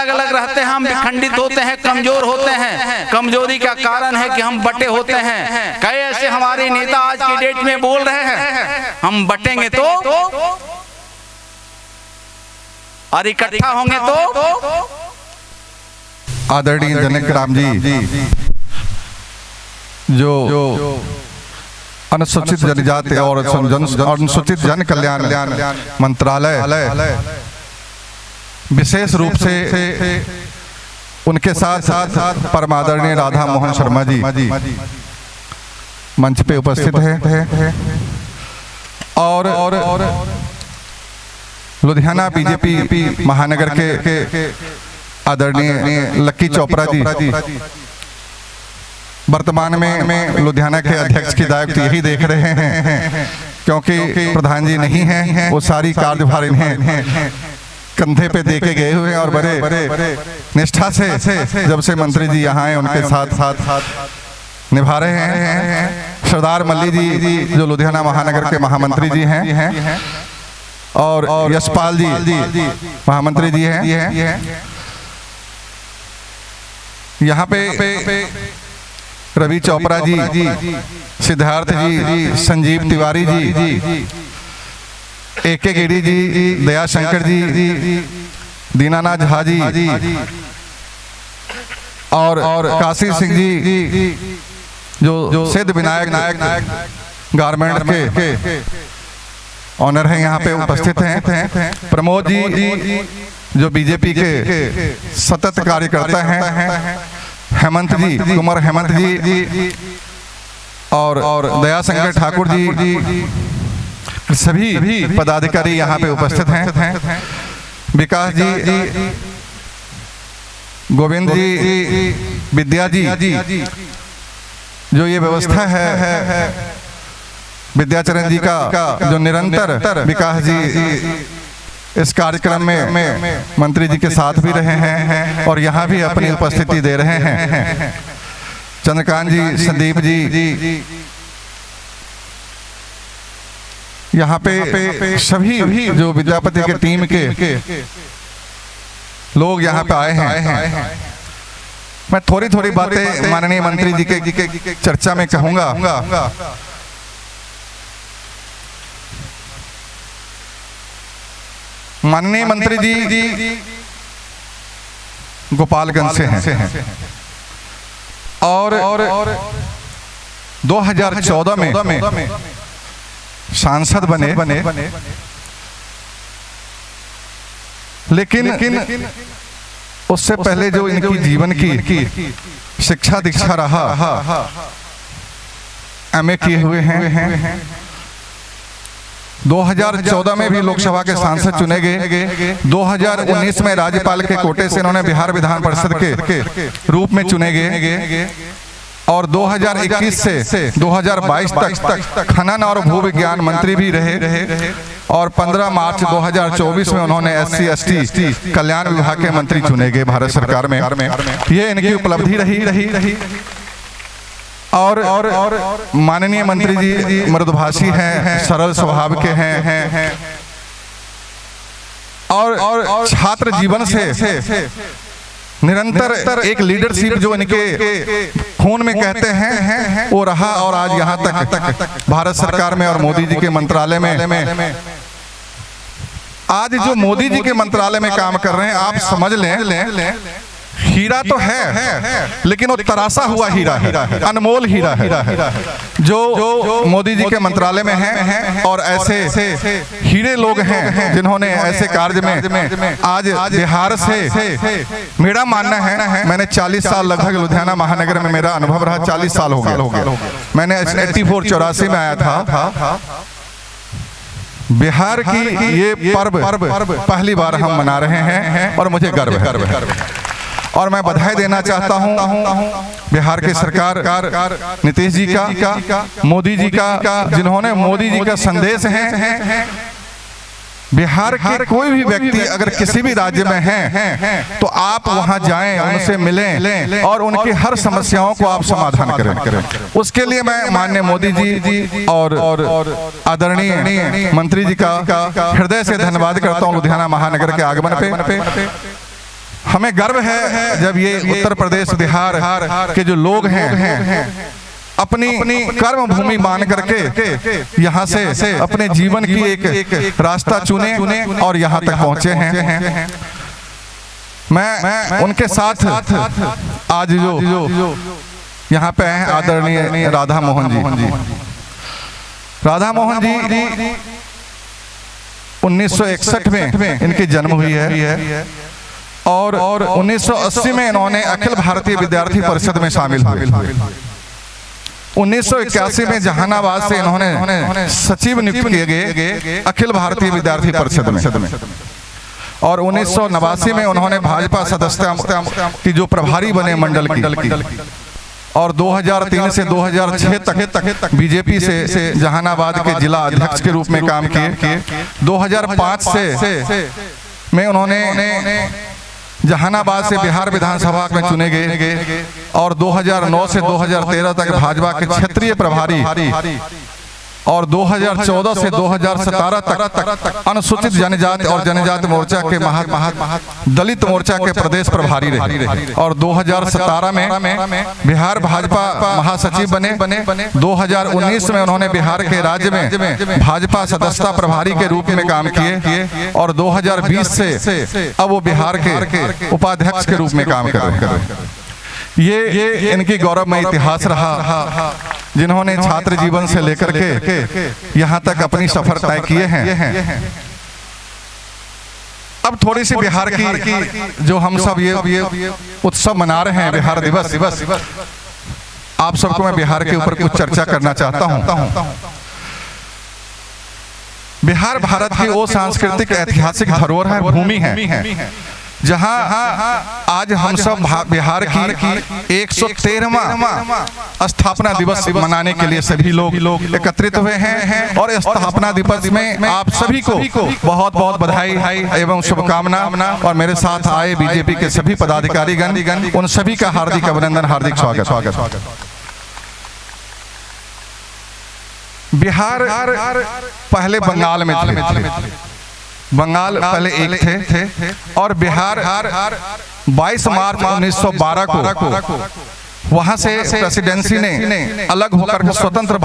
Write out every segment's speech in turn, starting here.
अलग रहते हैं, हम विखंडित होते हैं, कमजोर होते हैं। कमजोरी का कारण है कि हम बटे होते हैं। कई ऐसे हमारे नेता आज की डेट में बोल रहे हैं हम बटेंगे तो और इकट्ठा होंगे तो। आदरणीय जनक राम जी जो अनुसूचित जनजाति और अनुसूचित जन कल्याण मंत्रालय विशेष रूप से उनके साथ परमादरणीय राधा मोहन शर्मा जी मंच पे उपस्थित है और लुधियाना बीजेपी महानगर के आदरणीय लक्की चोपड़ा जी वर्तमान में लुधियाना के अध्यक्ष की दायित्व यही देख रहे हैं, क्योंकि प्रधान जी नहीं हैं, वो सारी कार्यभार इन्हें कंधे पे दे के गए हुए हैं और बड़े निष्ठा से जब से मंत्री जी यहाँ आए उनके साथ निभा रहे हैं। सरदार मल्ली जी जो लुधियाना महानगर के महामंत्री जी हैं और यशपाल जी महामंत्री जी हैं। यहाँ पे रवि चोपड़ा जी, सिद्धार्थ जी, संजीव तिवारी जी, AK गिरी जी, दया शंकर जी, दीनानाथ झा जी और काशी सिंह जी जो सिद्ध विनायक गारमेंट के ऑनर हैं, यहाँ पे उपस्थित हैं। प्रमोद जी जो बीजेपी के सतत कार्यकर्ता हैं, हेमंत जी, कुमार हेमंत जी और दया शंकर ठाकुर जी, सभी पदाधिकारी यहाँ पे उपस्थित हैं। विकास जी, गोविंद जी, विद्या जी जो ये व्यवस्था है विद्याचरण जी का जो निरंतर विकास जी इस कार्यक्रम में मंत्री जी के साथ भी रहे हैं और यहाँ भी अपनी उपस्थिति दे रहे हैं। चंद्रकांत जी, संदीप जी, यहाँ पे सभी जो विद्यापति के टीम के लोग यहाँ पे आए हैं। मैं थोड़ी बातें माननीय मंत्री जी के चर्चा में कहूँगा। माननीय मंत्री जी गोपालगंज से हैं और 2014 में सांसद बने, लेकिन उससे पहले जो इनकी जीवन की शिक्षा दीक्षा रहा, MA किए हुए हैं। 2014 में भी लोकसभा के सांसद चुने गए। 2019 में राज्यपाल के कोटे से इन्होंने बिहार विधान परिषद के रूप में चुने गए और 2021 से 2022 तक खनन और भू विज्ञान मंत्री भी रहे और 15 मार्च 2024 में उन्होंने SC ST कल्याण विभाग के मंत्री चुने गए भारत सरकार में। ये इनकी उपलब्धि रही और माननीय मंत्री जी मृदुभाषी हैं, सरल स्वभाव के हैं और छात्र जीवन से निरंतर एक लीडरशिप जो इनके खून में कहते हैं वो रहा और आज यहाँ तक भारत सरकार में और मोदी जी के मंत्रालय में आज जो मोदी जी के मंत्रालय में काम कर रहे हैं, आप समझ लें हीरा तो है लेकिन वो तरासा हुआ हीरा है, अनमोल हीरा है जो मोदी जी के मंत्रालय में है। और ऐसे हीरे लोग हैं जिन्होंने ऐसे कार्य में आज बिहार से मेरा मानना है, मैंने 40 साल लगभग लुधियाना महानगर में मेरा अनुभव रहा, 40 साल हो गया। मैंने 84 में आया था। बिहार की ये पर्व पहली बार हम मना रहे हैं और मुझे गर्व है और मैं बधाई देना चाहता हूं बिहार की सरकार, नीतीश जी का, मोदी जी का, जिन्होंने मोदी जी का संदेश है। बिहार के कोई भी व्यक्ति अगर किसी भी राज्य में है तो आप वहां जाएं, उनसे मिलें और उनकी हर समस्याओं को आप समाधान करें। उसके लिए मैं माननीय मोदी जी और आदरणीय मंत्री जी का हृदय से धन्यवाद करता हूं लुधियाना महानगर के आगमन पे। हमें गर्व है जब ये उत्तर प्रदेश बिहार के जो लोग हैं अपनी कर्म भूमि मान करके यहाँ से अपने जीवन की एक रास्ता चुने और यहाँ तक पहुँचे हैं। मैं उनके साथ आज जो यहाँ पे हैं आदरणीय राधा मोहन जी। राधा मोहन जी 1961 में इनकी जन्म हुई है और 1980 में इन्होंने अखिल भारतीय विद्यार्थी परिषद में शामिल हुए। 1981 में जहानाबाद से इन्होंने सचिव नियुक्त किए गए अखिल भारतीय विद्यार्थी परिषद में और 1989 में उन्होंने भाजपा सदस्यता की जो प्रभारी बने मंडल की और 2003 से 2006 तक बीजेपी से जहानाबाद के जिला अध्यक्ष के रूप में काम किए। 2005 से में उन्होंने जहानाबाद से बिहार विधानसभा में चुने गए और 2009 से 2013 तक भाजपा के क्षेत्रीय प्रभारी और 2014 से 2017 तक अनुसूचित जनजाति और जनजाति मोर्चा के दलित मोर्चा के प्रदेश प्रभारी रहे और 2017 में बिहार भाजपा महासचिव बने। 2019 में उन्होंने बिहार के राज्य में भाजपा सदस्यता प्रभारी के रूप में काम किए और 2020 से अब वो बिहार के उपाध्यक्ष के रूप में काम कर रहे हैं। ये इनकी गौरवमय इतिहास रहा, जिन्होंने छात्र जीवन से लेकर के यहाँ तक अपनी सफर तय किए हैं। अब थोड़ी सी बिहार की जो हम सब ये उत्सव मना रहे हैं, बिहार दिवस, आप सबको मैं बिहार के ऊपर कुछ चर्चा करना चाहता हूँ। बिहार भारत की वो सांस्कृतिक ऐतिहासिक धरोहर है, भूमि है, जहां आज हम सब बिहार की 113वां स्थापना दिवस मनाने के लिए सभी लोग एकत्रित हुए हैं और स्थापना दिवस में आप सभी को बहुत बहुत बधाई एवं शुभकामना और मेरे साथ आए बीजेपी के सभी पदाधिकारीगण, उन सभी का हार्दिक अभिनंदन, हार्दिक स्वागत। बिहार पहले बंगाल में थे, बंगाल पहले एक थे और बिहार 22 मार्च 1912 को वहां से प्रेसिडेंसी ने अलग होकर स्वतंत्र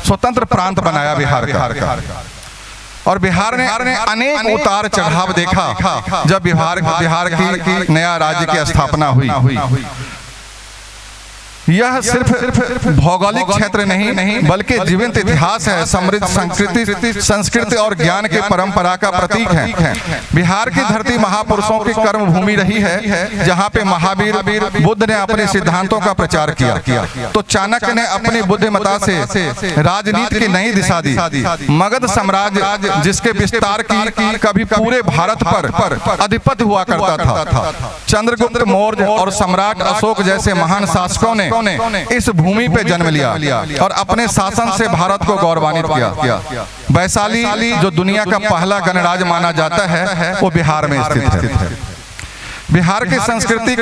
स्वतंत्र प्रांत बनाया बिहार का। और बिहार ने अनेक उतार चढ़ाव देखा जब बिहार की नया राज्य की स्थापना हुई। यह सिर्फ भौगोलिक क्षेत्र नहीं बल्कि जीवंत इतिहास है, समृद्ध संस्कृति और ज्ञान के परंपरा का प्रतीक है। बिहार की धरती महापुरुषों की कर्म भूमि रही है, जहाँ पे महावीर बुद्ध ने अपने सिद्धांतों का प्रचार किया तो चाणक्य ने अपनी बुद्धिमत्ता से राजनीति की नई दिशा दी। मगध साम्राज्य जिसके विस्तार की कभी पूरे भारत पर अधिपति हुआ करता था, चंद्रगुप्त मौर्य और सम्राट अशोक जैसे महान शासकों ने इस भूमि पे जन्म लिया और अपने शासन से भारत को गौरवान्वित किया। वैशाली जो दुनिया का पहला गणराज्य माना जाता है वो बिहार में स्थित है। बिहार की संस्कृति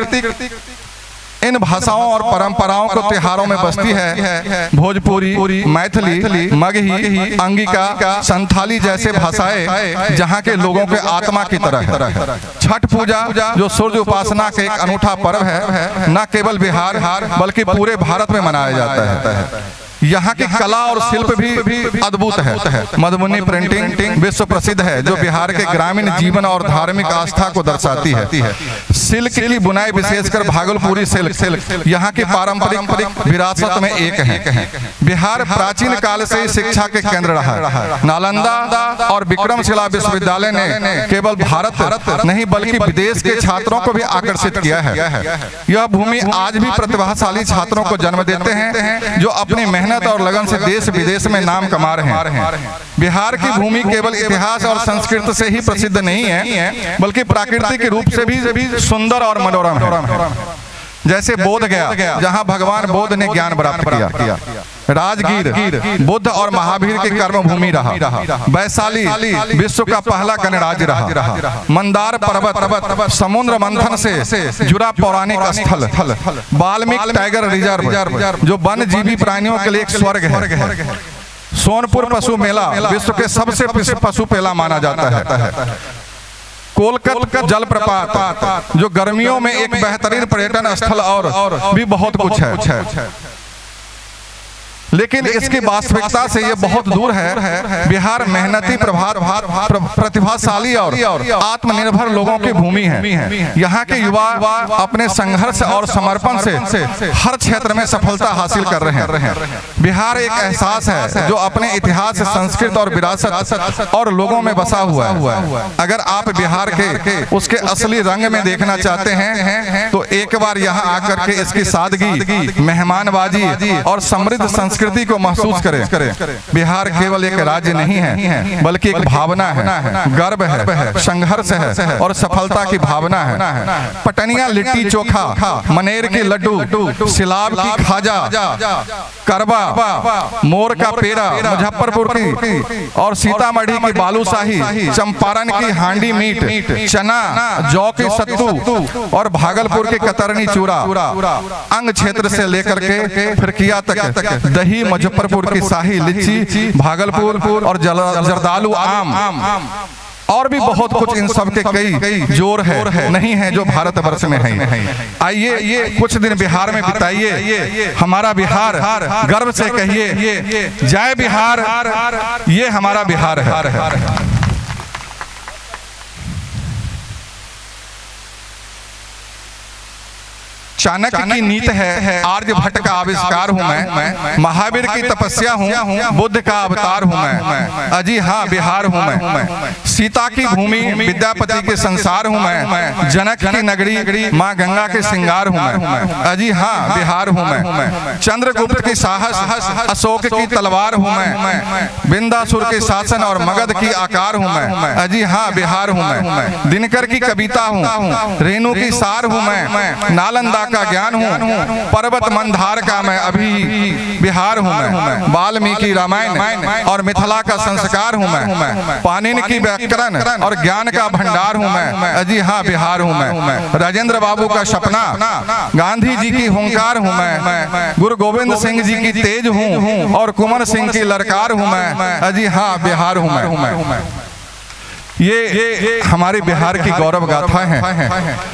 इन भाषाओं और परंपराओं को त्योहारों में बसती है। भोजपुरी, मैथिली, मगही, अंगिका, संथाली जैसे भाषाएं जहां के लोगों के आत्मा की तरह है। छठ पूजा जो सूर्य उपासना का एक अनूठा पर्व है, न केवल बिहार बल्कि पूरे भारत में मनाया जाता है। यहाँ की कला और शिल्प भी अद्भुत है। मधुबनी प्रिंटिंग विश्व प्रसिद्ध है जो बिहार के ग्रामीण जीवन और धार्मिक आस्था को दर्शाती है। सिल्क की बुनाई विशेषकर भागलपुरी सिल्क यहाँ की पारंपरिक विरासत में एक है। बिहार प्राचीन काल से ही शिक्षा के केंद्र रहा। नालंदा और विक्रमशिला विश्वविद्यालय ने केवल भारत नहीं बल्कि विदेश के छात्रों को भी आकर्षित किया है। यह भूमि आज भी प्रतिभाशाली छात्रों को जन्म देते हैं जो अपनी मेहनत और लगन से देश विदेश में नाम कमा रहे हैं। बिहार की भूमि केवल इतिहास और संस्कृति से ही प्रसिद्ध नहीं है बल्कि प्राकृतिक रूप से भी सुंदर और मनोरम है। जैसे बोध गया जहां भगवान बुद्ध ने ज्ञान प्राप्त किया। राजगीर बुद्ध और महावीर की कर्म भूमि रहा। वैशाली विश्व का पहला गणराज्य रहा। मंदार पर्वत समुद्र मंथन से जुड़ा पौराणिक स्थल। वाल्मीकि टाइगर रिजर्व जो वन जीवी प्राणियों के लिए एक स्वर्ग है। सोनपुर पशु मेला विश्व के सबसे पशु मेला माना जाता है। कोलकत जलप्रपात जो गर्मियों में एक बेहतरीन पर्यटन स्थल और भी बहुत कुछ है, लेकिन इसकी वास्तविकता से ये बहुत दूर है। बिहार मेहनती, प्रतिभाशाली और आत्मनिर्भर लोगों की भूमि है। यहाँ के युवा अपने संघर्ष और समर्पण से हर क्षेत्र में सफलता हासिल कर रहे हैं। बिहार एक एहसास है जो अपने इतिहास, संस्कृति और विरासत और लोगों में बसा हुआ है। अगर आप बिहार के उसके असली रंग में देखना चाहते हैं तो एक बार यहाँ आकर के इसकी सादगी, मेहमानबाजी और समृद्ध संस्कृति को महसूस करें। बिहार केवल एक राज्य नहीं है बल्कि एक भावना है, गर्व है, संघर्ष है और सफलता की भावना है। पटनिया लिट्टी चोखा, मनेर के लड्डू, सिलाब की खाजा, करवा, मोर का पेड़ा, मुजफ्फरपुर की और सीतामढ़ी की बालूशाही, चंपारण की हांडी मीट, चना, जौ की सत्तू और भागलपुर की कतरनी चूरा, अंग क्षेत्र से लेकर के फिरकिया तक दही, मुजफ्फरपुर की शाही लीची, भागलपुर और जर्दालू आम और भी बहुत कुछ, इन सब के कई जोर है नहीं है जो भारतवर्ष में है। आइए ये कुछ दिन बिहार में बिताइए। हमारा बिहार, गर्व से कहिए जय बिहार, ये हमारा बिहार है। चाणक्य की नीति है, आर्यभट्ट का आविष्कार हूँ मैं, महावीर की तपस्या हूँ, बुद्ध का अवतार हूँ मैं, अजी हाँ बिहार हूँ मैं, सीता की भूमि, विद्यापति के संसार हूँ मैं, जनक की नगरी, माँ गंगा के श्रृंगार हूँ मैं, अजी हाँ बिहार हूँ मैं, चंद्रगुप्त की साहस, अशोक की तलवार हूँ मैं, बिंदासुर के शासन और मगध की आकार हूँ मैं, अजी हाँ बिहार हूँ मैं, दिनकर की कविता हूँ, रेणु की सार हूँ मैं, नालंदा का ज्ञान हूँ, पर्वत मंदार का मैं अभी बिहार हूँ मैं, वाल्मीकि रामायण और मिथिला का संस्कार हूँ मैं, पाणिनि की व्याकरण और ज्ञान का भंडार हूँ मैं, अजी हाँ बिहार हूँ मैं, राजेंद्र बाबू का सपना, गांधी जी की हुंकार हूँ मैं, गुरु गोविंद सिंह जी की तेज हूँ और कुंवर सिंह की ललकार हूँ मैं, अजी हाँ बिहार हूँ मैं। ये हमारे बिहार की गौरव गाथा है।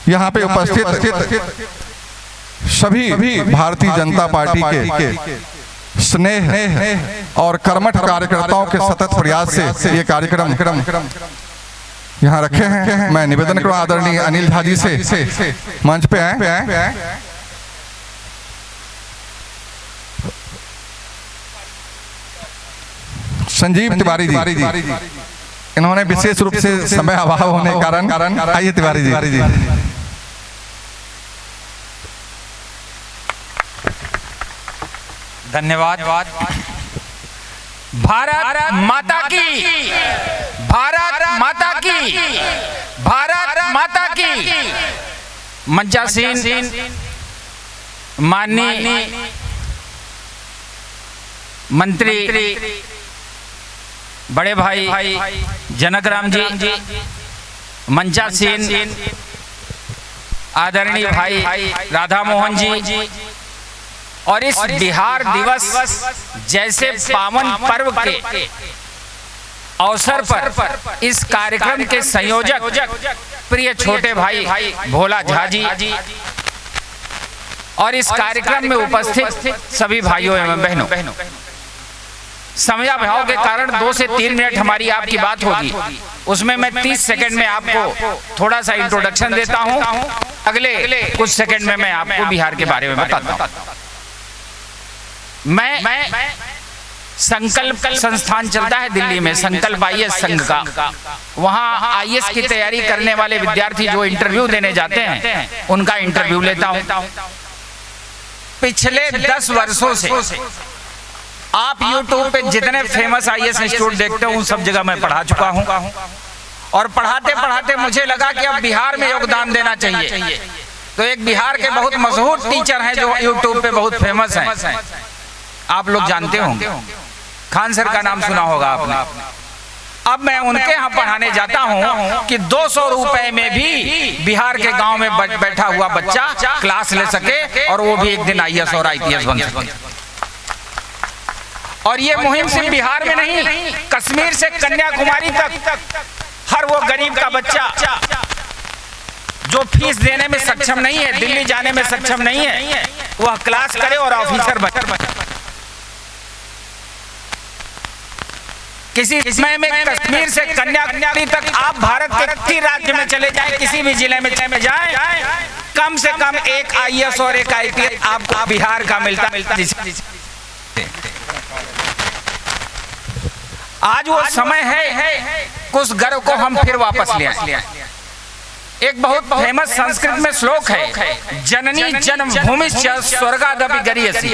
यहाँ पे उपस्थित सभी भारतीय जनता पार्टी के स्नेह और कर्मठ कार्यकर्ताओं के सतत प्रयास से ये कार्यक्रम यहाँ रखे हैं। मैं निवेदन करूँ आदरणीय अनिल झा जी से मंच पे आए। संजीव तिवारी जी, इन्होंने विशेष रूप से समय अभाव होने के कारण, आइए तिवारी जी। धन्यवाद। भारत माता की, भारत माता की, भारत माता की। मंचासीन माननीय मंत्री बड़े भाई जनक राम जी, मंचासीन आदरणीय भाई राधा मोहन जी, और इस बिहार दिवस जैसे पावन पर्व के अवसर पर इस कार्यक्रम के संयोजक प्रिय छोटे भाई भोला झा जी, और इस कार्यक्रम में उपस्थित सभी भाइयों एवं बहनों, समयाभाव के कारण 2 से 3 मिनट हमारी आपकी बात होगी, उसमें मैं 30 सेकंड में आपको थोड़ा सा इंट्रोडक्शन देता हूं, अगले कुछ सेकंड में मैं आपको बिहार के बारे में बताता हूं। मैं संकल्प संस्थान चलता है दिल्ली में, संकल्प IAS संघ का, वहाँ IAS की तैयारी करने वाले विद्यार्थी जो इंटरव्यू देने जाते हैं उनका इंटरव्यू लेता हूं। पिछले 10 वर्षों से आप YouTube पे जितने फेमस IAS इंस्टीट्यूट देखते हो उन सब जगह मैं पढ़ा चुका हूं, और पढ़ाते पढ़ाते मुझे लगा कि अब बिहार में योगदान देना चाहिए। तो एक बिहार के बहुत मशहूर टीचर हैं जो YouTube पे बहुत फेमस हैं, आप लोग जानते होंगे, खान सर का नाम सुना होगा आपने। अब मैं उनके यहाँ पढ़ाने जाता हूँ कि 200 रुपए में भी बिहार के गांव में बैठा हुआ बच्चा क्लास ले सके, और वो भी एक दिन IAS और IPS बन सके। और ये मुहिम सिर्फ बिहार में नहीं, कश्मीर से कन्याकुमारी तक हर वो गरीब का बच्चा जो फीस देने में सक्षम नहीं है, दिल्ली जाने में सक्षम नहीं है, वह क्लास करे और ऑफिसर बने। किसी समय में कश्मीर से कन्याकुमारी तक आप भारत के किसी राज्य में चले जाएं, किसी भी जिले में जाएं, कम से कम एक आईएएस और एक आईपीएस आपको बिहार का मिलता। आज वो समय है उस गर्व को हम फिर वापस ले आए। एक बहुत फेमस संस्कृत में श्लोक है, जननी जन्मभूमि स्वर्गादपि गरीयसी।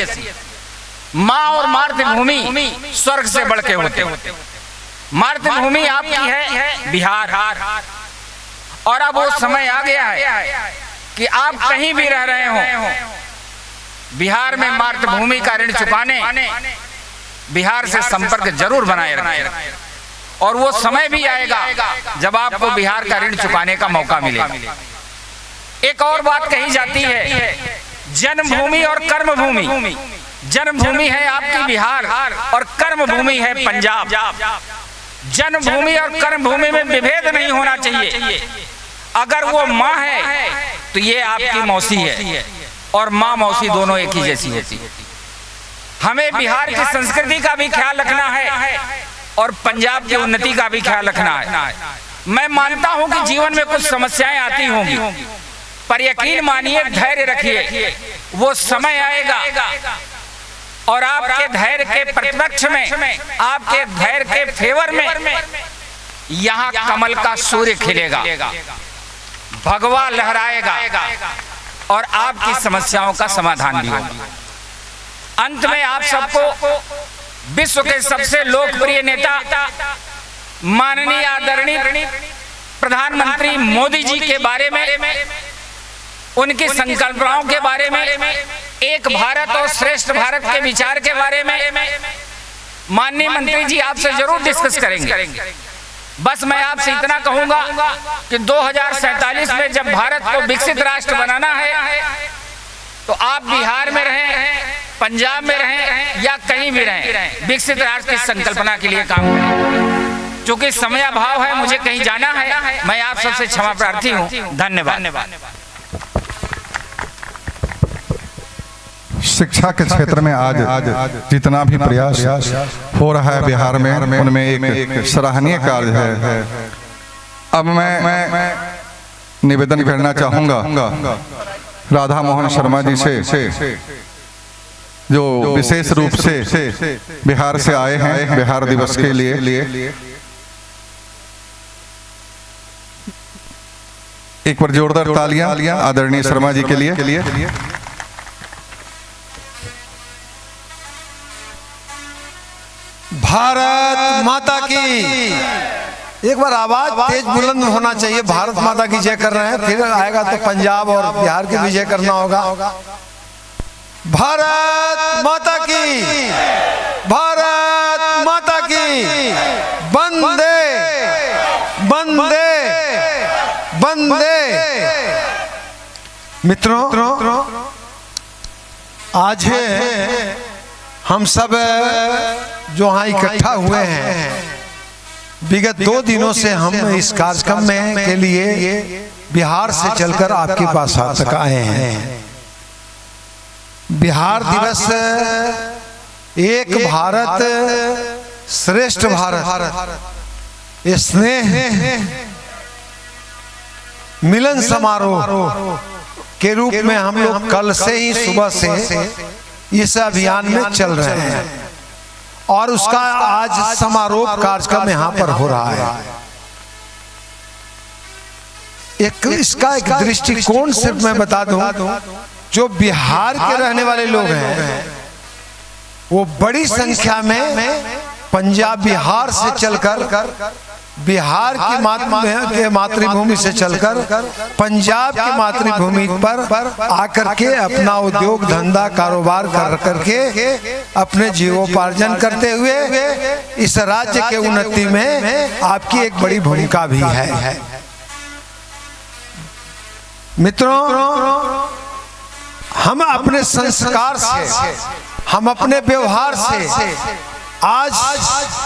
माँ और मातृभूमि स्वर्ग से बढ़ के होते। मातृभूमि आपकी है बिहार, और अब वो समय आ गया है कि आप कहीं भी रह रहे हो, बिहार में मातृभूमि का ऋण चुकाने बिहार से संपर्क जरूर बनाए रखें। और वो समय भी आएगा जब आपको बिहार का ऋण चुकाने का मौका मिलेगा। एक और बात कही जाती है, जन्मभूमि और कर्मभूमि। जन्मभूमि है आपकी बिहार और कर्मभूमि है पंजाब। जन्मभूमि और कर्मभूमि में विभेद नहीं होना चाहिए। अगर वो माँ है तो ये आपकी मौसी है, और माँ मौसी दोनों एक ही जैसी होती है। हमें बिहार की संस्कृति का भी ख्याल रखना है और पंजाब की उन्नति का भी ख्याल रखना है। मैं मानता हूं कि जीवन में कुछ समस्याएं आती होंगी, पर यकीन मानिए, धैर्य रखिए, वो समय आएगा और आपके धैर्य के प्रतिपक्ष में, आपके धैर्य के फेवर में यहाँ कमल का सूर्य खिलेगा, भगवा लहराएगा और आपकी समस्याओं का समाधान भी होगा। अंत में आप सबको विश्व के सबसे लोकप्रिय नेता माननीय आदरणीय प्रधानमंत्री मोदी जी के बारे में, उनकी संकल्पनाओं के बारे में, एक भारत और श्रेष्ठ भारत के विचार के बारे में माननीय मंत्री जी आपसे जरूर डिस्कस करेंगे। बस मैं आपसे इतना कहूंगा कि 2047 में जब भारत को विकसित राष्ट्र बनाना है तो आप बिहार में रहें, पंजाब में रहें या कहीं भी रहें, विकसित राष्ट्र की संकल्पना के लिए काम करें। चूंकि समय अभाव है, मुझे कहीं जाना है, मैं आप सबसे क्षमा प्रार्थी हूँ। धन्यवाद। शिक्षा के क्षेत्र में आज जितना भी प्रयास हो रहा है बिहार में, उनमें एक सराहनीय कार्य है। अब मैं निवेदन करना चाहूंगा राधा मोहन शर्मा जी से, जो विशेष रूप से बिहार से आए हैं बिहार दिवस के लिए। एक बार जोरदार तालियां आदरणीय शर्मा जी के लिए। भारत माता की, एक बार आवाज तेज बुलंद होना चाहिए। भारत माता की जय कर रहे हैं, फिर आएगा तो पंजाब और बिहार की भी जय करना होगा। भारत माता की, भारत माता की, वंदे वंदे वंदे। मित्रों, आज हम सब जो यहाँ इकट्ठा हुए हैं, विगत 2 दिनों से हम इस कार्यक्रम में के लिए बिहार से चलकर आपके पास तक आए हैं। बिहार दिवस एक भारत श्रेष्ठ भारत, स्नेह मिलन समारोह के रूप में हम लोग कल से ही सुबह से इस अभियान में चल रहे हैं और उसका आज समारोह कार्यक्रम यहाँ पर हो रहा है। इसका एक दृष्टिकोण सिर्फ मैं बता दूं, जो बिहार के रहने वाले लोग हैं वो बड़ी संख्या में पंजाब बिहार से चलकर, बिहार की मातृभूमि से चलकर पंजाब की मातृभूमि पर आकर के अपना उद्योग धंधा कारोबार कर करके अपने जीवोपार्जन करते हुए इस राज्य के उन्नति में आपकी एक बड़ी भूमिका भी है। मित्रों, हम अपने संस्कार से, हम अपने व्यवहार से आज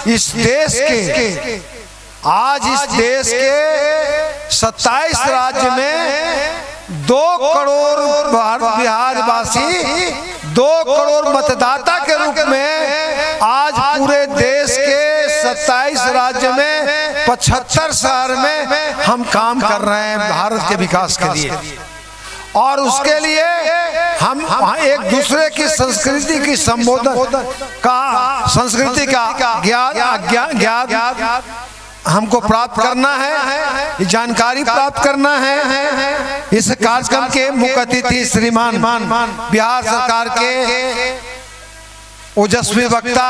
इस देश के आज इस देश के 27 राज्य में 2 करोड़ बिहारवासी 2 करोड़ मतदाता के रूप में आज पूरे देश के 27 राज्य में 75 शहर में हम काम कर रहे हैं भारत के विकास के लिए। और उसके लिए हम एक दूसरे की संस्कृति की संबोधन का संस्कृति का ज्ञान हमको प्राप्त करना है, जानकारी प्राप्त करना है। इस कार्यक्रम के मुख्य अतिथि श्रीमान बिहार सरकार के ओजस्वी वक्ता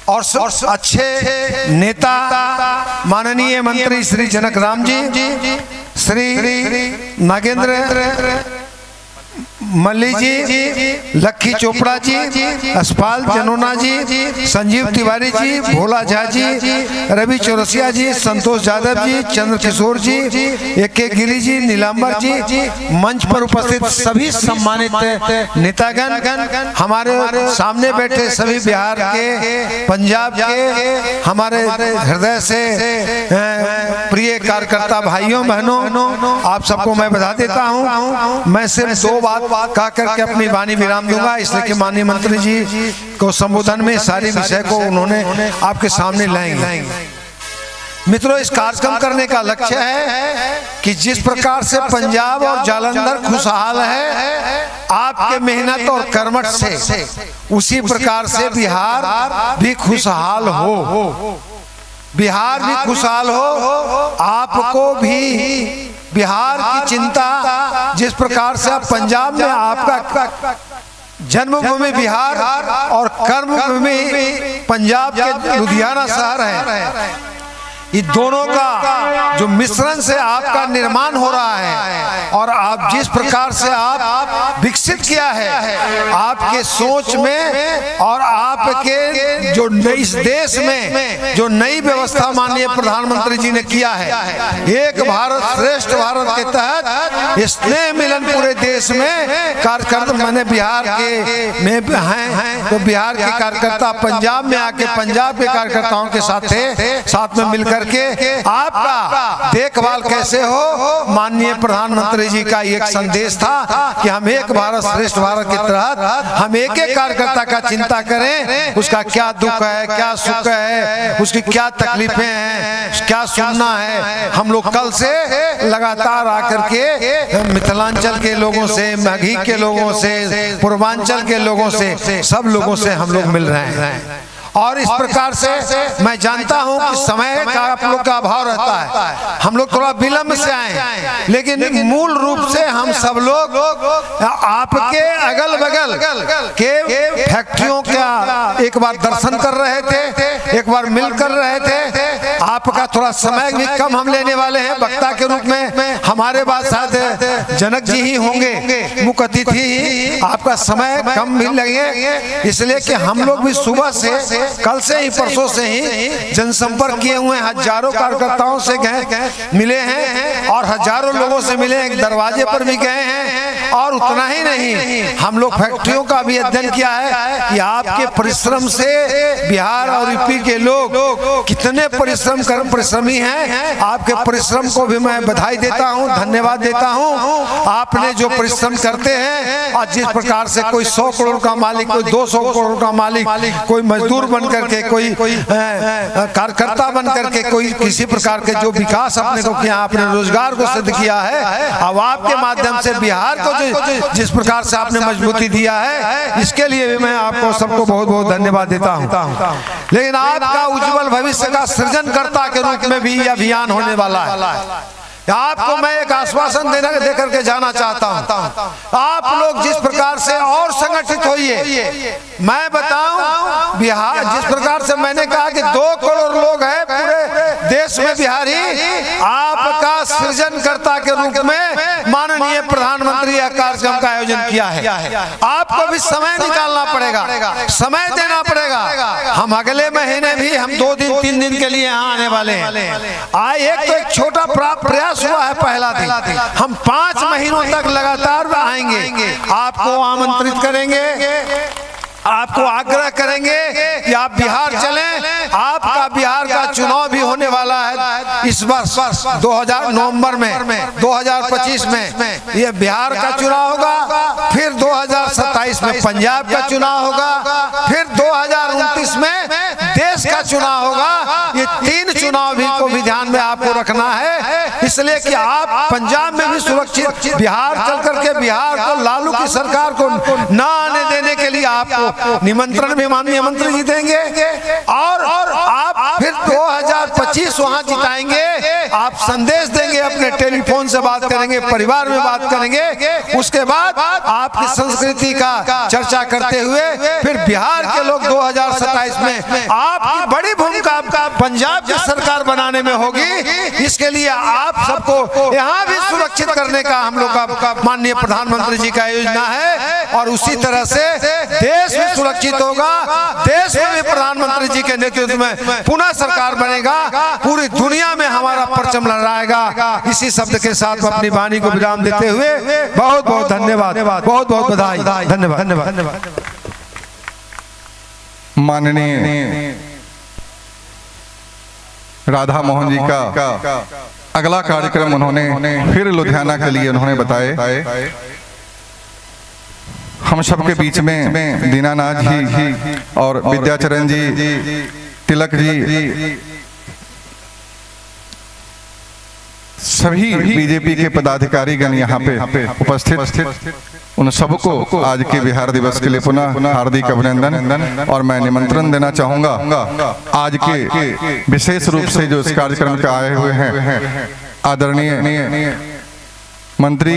और अच्छे नेता माननीय मंत्री श्री जनक राम जी, श्री नागेंद्र मल्ली जी, लक्की चोपड़ा जी, यशपाल जनोना जी, संजीव तिवारी जी, भोला झा जी, रवि चौरसिया जी, संतोष यादव जी, चंद्र किशोर जी, AK गिरी जी, नीलांबर जी, मंच पर उपस्थित सभी सम्मानित नेतागण, हमारे सामने बैठे सभी बिहार के, पंजाब के हमारे हृदय से प्रिय कार्यकर्ता भाइयों बहनों, आप सबको मैं बधा देता हूँ। मैं सिर्फ 2 बात कह करके अपनी वाणी विराम दूंगा, इसलिए कि माननीय मंत्री जी को संबोधन में सारे विषय को उन्होंने आपके सामने लाएंगे। मित्रों, इस कार्यक्रम करने का लक्ष्य है कि जिस प्रकार से पंजाब और जालंधर खुशहाल है आपके मेहनत और कर्मठ से, उसी प्रकार से बिहार भी खुशहाल हो, बिहार भी खुशहाल हो। आपको भी बिहार की चिंता, जिस प्रकार से आप पंजाब में आपका जन्मभूमि बिहार और कर्मभूमि पंजाब के लुधियाना शहर है, ये दोनों का जो मिश्रण से आपका निर्माण हो रहा है और आप जिस प्रकार से आप विकसित किया है आपके सोच में और आपके जो इस देश में जो नई व्यवस्था माननीय प्रधानमंत्री जी ने किया है, एक भारत श्रेष्ठ भारत के तहत स्नेह मिलन पूरे देश में कार्यकर्ता, मैंने बिहार के में हैं तो बिहार के कार्यकर्ता पंजाब में आके पंजाब के कार्यकर्ताओं के साथ में मिलकर के आपका देखभाल कैसे हो, माननीय प्रधानमंत्री जी का एक संदेश था कि हम एक भारत श्रेष्ठ भारत के तहत हम एक कार्यकर्ता का चिंता करें, उसका क्या दुख है, क्या सुख है, उसकी क्या तकलीफें हैं, क्या सुनना है। हम लोग कल से लगातार आकर के मिथिलांचल के लोगों से, मगही के लोगों से, पूर्वांचल के लोगों से, सब लोगों से हम लोग मिल रहे हैं। और इस प्रकार से मैं जानता हूं कि समय का आप लोग का अभाव रहता है, हम लोग थोड़ा विलंब से आए, लेकिन मूल रूप से हम सब लोग आपके अगल बगल के फैक्ट्रियों का एक बार दर्शन कर रहे थे, एक बार मिल कर रहे थे। आपका थोड़ा समय भी कम हम लेने वाले हैं, वक्ता के रूप में हमारे बाद शायद जनक जी ही होंगे, मुख्य अतिथि ही, आपका समय कम भी लगे, इसलिए कि हम लोग भी सुबह से कल से ही परसों से ही जनसंपर्क किए हुए हैं, हजारों कार्यकर्ताओं से गए मिले हैं और हजारों लोगों से मिले हैं, दरवाजे पर भी गए हैं। और उतना ही नहीं, हम लोग फैक्ट्रियों का भी अध्ययन किया है कि आपके परिश्रम से बिहार और यूपी के लोग कितने परिश्रमी हैं। आपके परिश्रम को भी मैं बधाई देता हूं, धन्यवाद देता हूं। आपने जो परिश्रम करते हैं और जिस प्रकार से कोई 100 करोड़ का मालिक, कोई 200 करोड़ का मालिक, कोई मजदूर बन करके, कोई कार्यकर्ता बन करके, कोई किसी प्रकार के जो विकास अपने को किया, आपने रोजगार को सिद्ध किया है। अब आपके माध्यम से बिहार को जिस प्रकार से आपने मजबूती दिया है, इसके लिए भी मैं आपको सबको बहुत बहुत धन्यवाद देता हूं। लेकिन आपका उज्जवल भविष्य का सृजनकर्ता के रूप में भी अभियान होने वाला है। आपको मैं एक आश्वासन दे करके जाना चाहता हूं, आप लोग जिस प्रकार से और संगठित होइए। मैं बताऊं, बिहार जिस प्रकार से मैंने कहा कि 2 करोड़ लोग हैं पूरे देश में बिहारी, आपका सृजनकर्ता के रूप में माननीय प्रधानमंत्री कार्यक्रम का आयोजन किया है। आपको भी समय निकालना पड़ेगा, समय देना पड़ेगा। हम अगले महीने भी हम 2 दिन 3 दिन के लिए यहाँ आने वाले हैं। एक छोटा प्रयास हुआ है, पहला दिन हम 5 महीनों तक लगातार आएंगे, आपको आमंत्रित करेंगे, आपको आग्रह करेंगे कि आप बिहार चलें। आपका बिहार का चुनाव वर्ष 2000 नवंबर में 2025 में ये बिहार का चुनाव होगा, फिर 2027 में पंजाब का चुनाव होगा, फिर 2029 में देश का चुनाव होगा। ये 3 चुनाव भी को भी ध्यान में आपको रखना है, इसलिए कि आप पंजाब में भी सुरक्षित, बिहार चल करके बिहार को लालू की सरकार को ना आने देने के लिए आपको निमंत्रण भी माननीय मंत्री जी देंगे, और आप फिर 2025 वहां जिताएंगे। आप संदेश देंगे, अपने टेलीफोन से बात करेंगे, परिवार में बात करेंगे, उसके बाद आपकी संस्कृति का चर्चा करते हुए फिर बिहार के लोग 2027 में आपकी बड़ी भूमिका पंजाब की सरकार बनाने में होगी। इसके लिए आप सबको यहाँ भी सुरक्षित करने का हम लोग का माननीय प्रधानमंत्री जी का योजना है, और उसी तरह से देश भी सुरक्षित होगा। देश में भी प्रधानमंत्री जी के नेतृत्व में पुनः सरकार बनेगा, पूरी दुनिया में हमारा परचम लहराएगा। इसी शब्द के साथ अपनी वाणी को विराम देते हुए बहुत बहुत धन्यवाद, बहुत बहुत बधाई, धन्यवाद। माननीय राधा मोहन जी का अगला कार्यक्रम उन्होंने फिर लुधियाना के लिए उन्होंने बताए। हम सबके बीच में दीनानाथ जी और विद्याचरण जी, तिलक जी, सभी बीजेपी के पदाधिकारीगण यहाँ पे उपस्थित, उन सबको आज के बिहार दिवस के लिए पुनः हार्दिक अभिनंदन। और मैं निमंत्रण देना चाहूंगा आज के विशेष रूप से जो इस कार्यक्रम के आए हुए हैं आदरणीय मंत्री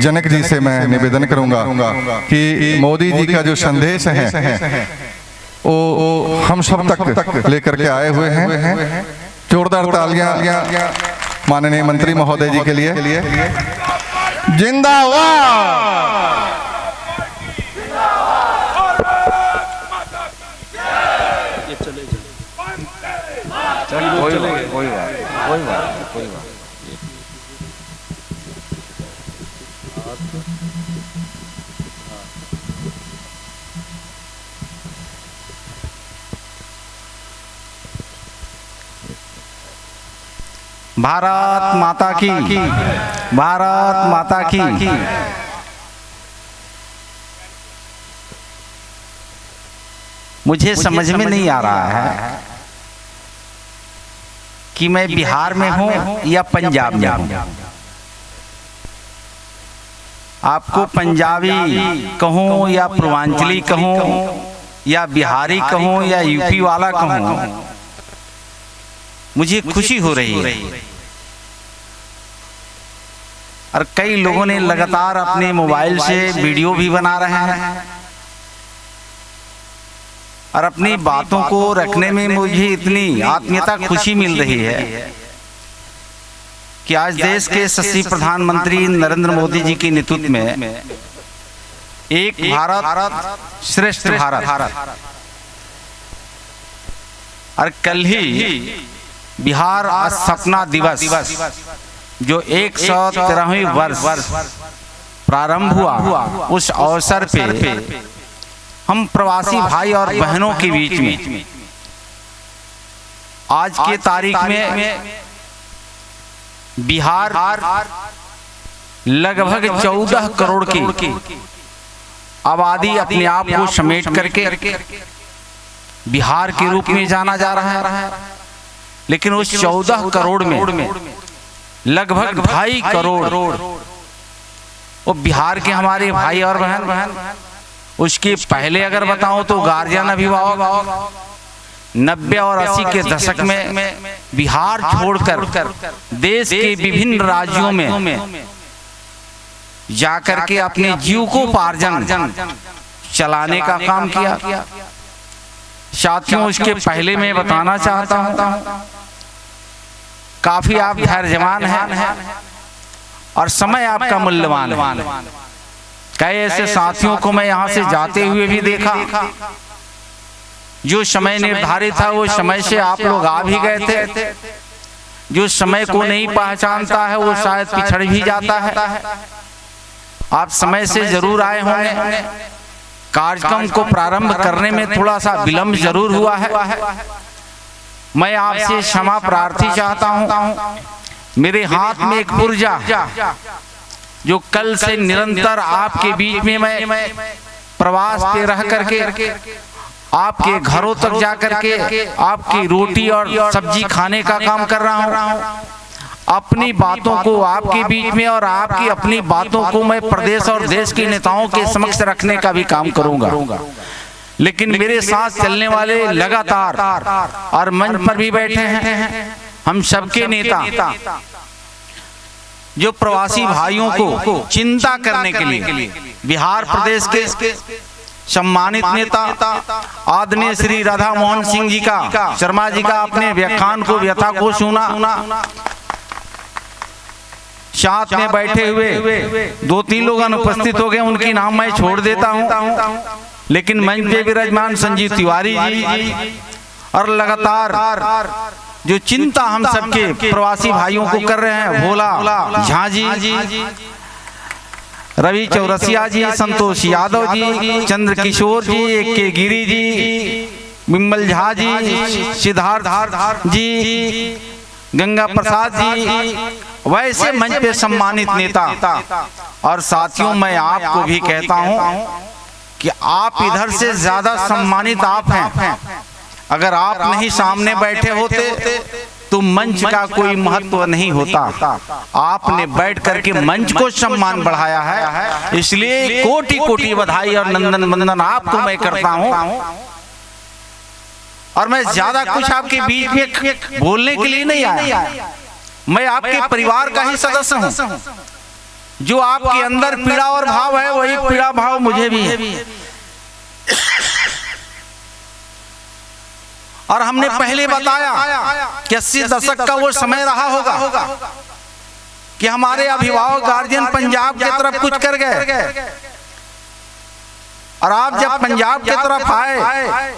जनक जी से मैं निवेदन करूंगा कि मोदी जी का जो संदेश है वो हम सब तक लेकर के आए हुए हैं। जोरदार तालियां माननीय मंत्री महोदय जी के लिए। जिंदाबाद। कोई बात। भारत माता की, भारत माता की। मुझे समझ में नहीं आ रहा है कि मैं बिहार में हूं या पंजाब में हूं। आपको पंजाबी कहूं या पूर्वांचली कहूं या बिहारी कहूं या यूपी वाला कहूं, मुझे खुशी हो रही है। और कई लोगों ने लगातार अपने मोबाइल से वीडियो भी बना रहे हैं और अपनी बातों को रखने में मुझे इतनी आत्मीयता, खुशी मिल रही है कि आज देश के यशस्वी प्रधानमंत्री नरेंद्र मोदी जी के नेतृत्व में एक भारत श्रेष्ठ भारत, और कल ही बिहार सपना दिवस जो 113वीं वर्ष प्रारंभ हुआ, उस अवसर पे हम प्रवासी भाई और बहनों के बीच में आज के तारीख में बिहार लगभग 14 करोड़ की आबादी अपने आप को समेट करके बिहार के रूप में जाना जा रहा है। लेकिन उस 14 करोड़ में लगभग 2.5 करोड़ वो बिहार के हमारे भाई और बहन। उसके पहले अगर बताऊं तो गार्जियन अभिभावक 90 और 80 के दशक में बिहार छोड़कर देश के विभिन्न राज्यों में जाकर के अपने जीविकोपार्जन चलाने का काम किया। साथियों, उसके पहले मैं बताना चाहता हूं, काफी आप धैर्यवान हैं और समय आपका मूल्यवान है। कई ऐसे साथियों को मैं यहां से जाते हुए भी देखा, जो समय निर्धारित था वो समय से आप लोग आ भी गए थे। जो समय को नहीं पहचानता है वो शायद पिछड़ भी जाता है। आप समय से जरूर आए होंगे। कार्यक्रम को प्रारंभ करने में थोड़ा सा विलंब जरूर हुआ है, मैं आपसे क्षमा प्रार्थी चाहता हूँ। मेरे हाथ में एक पुर्जा जो कल से निरंतर आपके बीच में मैं प्रवास पे रह करके आपके घरों तक जा करके आपकी रोटी और सब्जी खाने का काम कर रहा हूँ। अपनी बातों को आपके बीच में और आपकी अपनी बातों को मैं प्रदेश और देश के नेताओं के समक्ष रखने का भी काम करूंगा। लेकिन मेरे साथ चलने वाले लगातार और मंच पर भी बैठे हैं हम सबके नेता, जो प्रवासी भाइयों को चिंता करने के लिए बिहार प्रदेश के सम्मानित नेता आदरणीय श्री राधा मोहन सिंह जी का शर्मा जी का अपने व्याख्यान को व्यथा को सुना। साथ में बैठे हुए 2-3 लोग अनुपस्थित हो गए, उनकी नाम मैं छोड़ देता हूं, लेकिन मंच पे विराजमान संजीव तिवारी जी और लगातार जो चिंता हम सबके प्रवासी भाइयों को कर रहे हैं, भोला झा जी, रवि चौरसिया जी, संतोष यादव जी, चंद्र किशोर जी, के गिरी जी, बिमल झा जी, सिद्धार्थ जी, गंगा प्रसाद जी, वैसे मंच पे सम्मानित नेता और साथियों, मैं आपको भी कहता हूं कि आप इधर से ज्यादा सम्मानित आप हैं। अगर आप नहीं सामने बैठे होते तो मंच का कोई महत्व नहीं होता। आपने बैठ करके मंच को सम्मान बढ़ाया है, इसलिए कोटि कोटि बधाई और नंदन वंदन आपको मैं करता हूं। और मैं ज्यादा कुछ आपके बीच में बोलने के लिए नहीं आया, मैं आपके परिवार का ही सदस्य हूं। जो आपके अंदर पीड़ा और भाव है, वही पीड़ा भाव मुझे भी है। और हमने पहले बताया कि 80 दशक का वो समय रहा होगा कि हमारे अभिभावक गार्जियन पंजाब की तरफ कुछ कर गए, और आप जब पंजाब की तरफ आए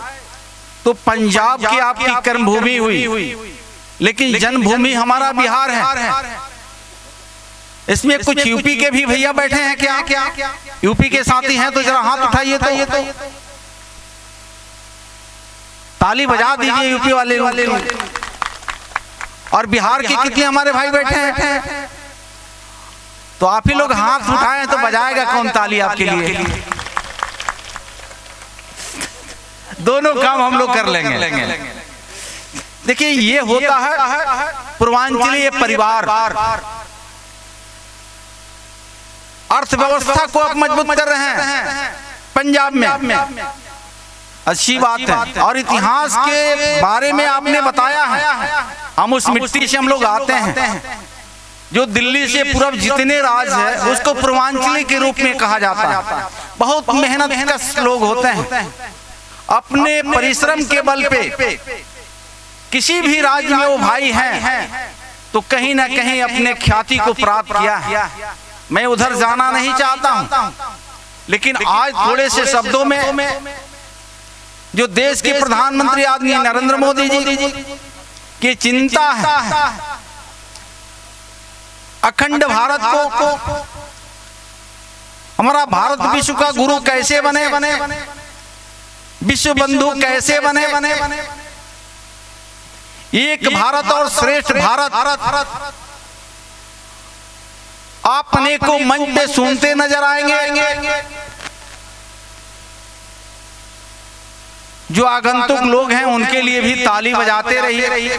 तो पंजाब की आपकी कर्मभूमि हुई, लेकिन जन्मभूमि हमारा बिहार है। इसमें कुछ यूपी के भी भैया बैठे हैं क्या? यूपी के साथी हैं तो जरा हाथ उठाइए, तो ताली बजा दीजिए यूपी वाले। और बिहार के कितने हमारे भाई बैठे हैं, तो आप ही लोग हाथ उठाएं तो बजाएगा कौन ताली आपके लिए? दोनों काम हम लोग कर लेंगे। देखिए, ये होता है पूर्वांचलीय परिवार, अर्थव्यवस्था को आप मजबूत कर रहे हैं पंजाब में, अच्छी बात है। और इतिहास के बारे में आपने बताया है, हम उस मिट्टी से हम लोग आते हैं। जो दिल्ली से पूर्व जितने राज है उसको पूर्वांचली के रूप में कहा जाता है। बहुत मेहनत कश लोग होते हैं, अपने परिश्रम के बल पे किसी भी राज्य में वो भाई हैं तो कहीं ना कहीं अपने ख्याति को प्राप्त किया है। मैं उधर जाना नहीं चाहता हूं, लेकिन आज थोड़े से शब्दों में जो देश के प्रधानमंत्री आदरणीय नरेंद्र मोदी जी की चिंता है अखंड भारत को, हमारा भारत विश्व का गुरु कैसे बने, विश्व बंधु कैसे बने, एक भारत और श्रेष्ठ भारत आप अनेकों मंच पे सुनते नजर आएंगे। जो आगंतुक लोग हैं उनके लिए भी ताली बजाते रहिए।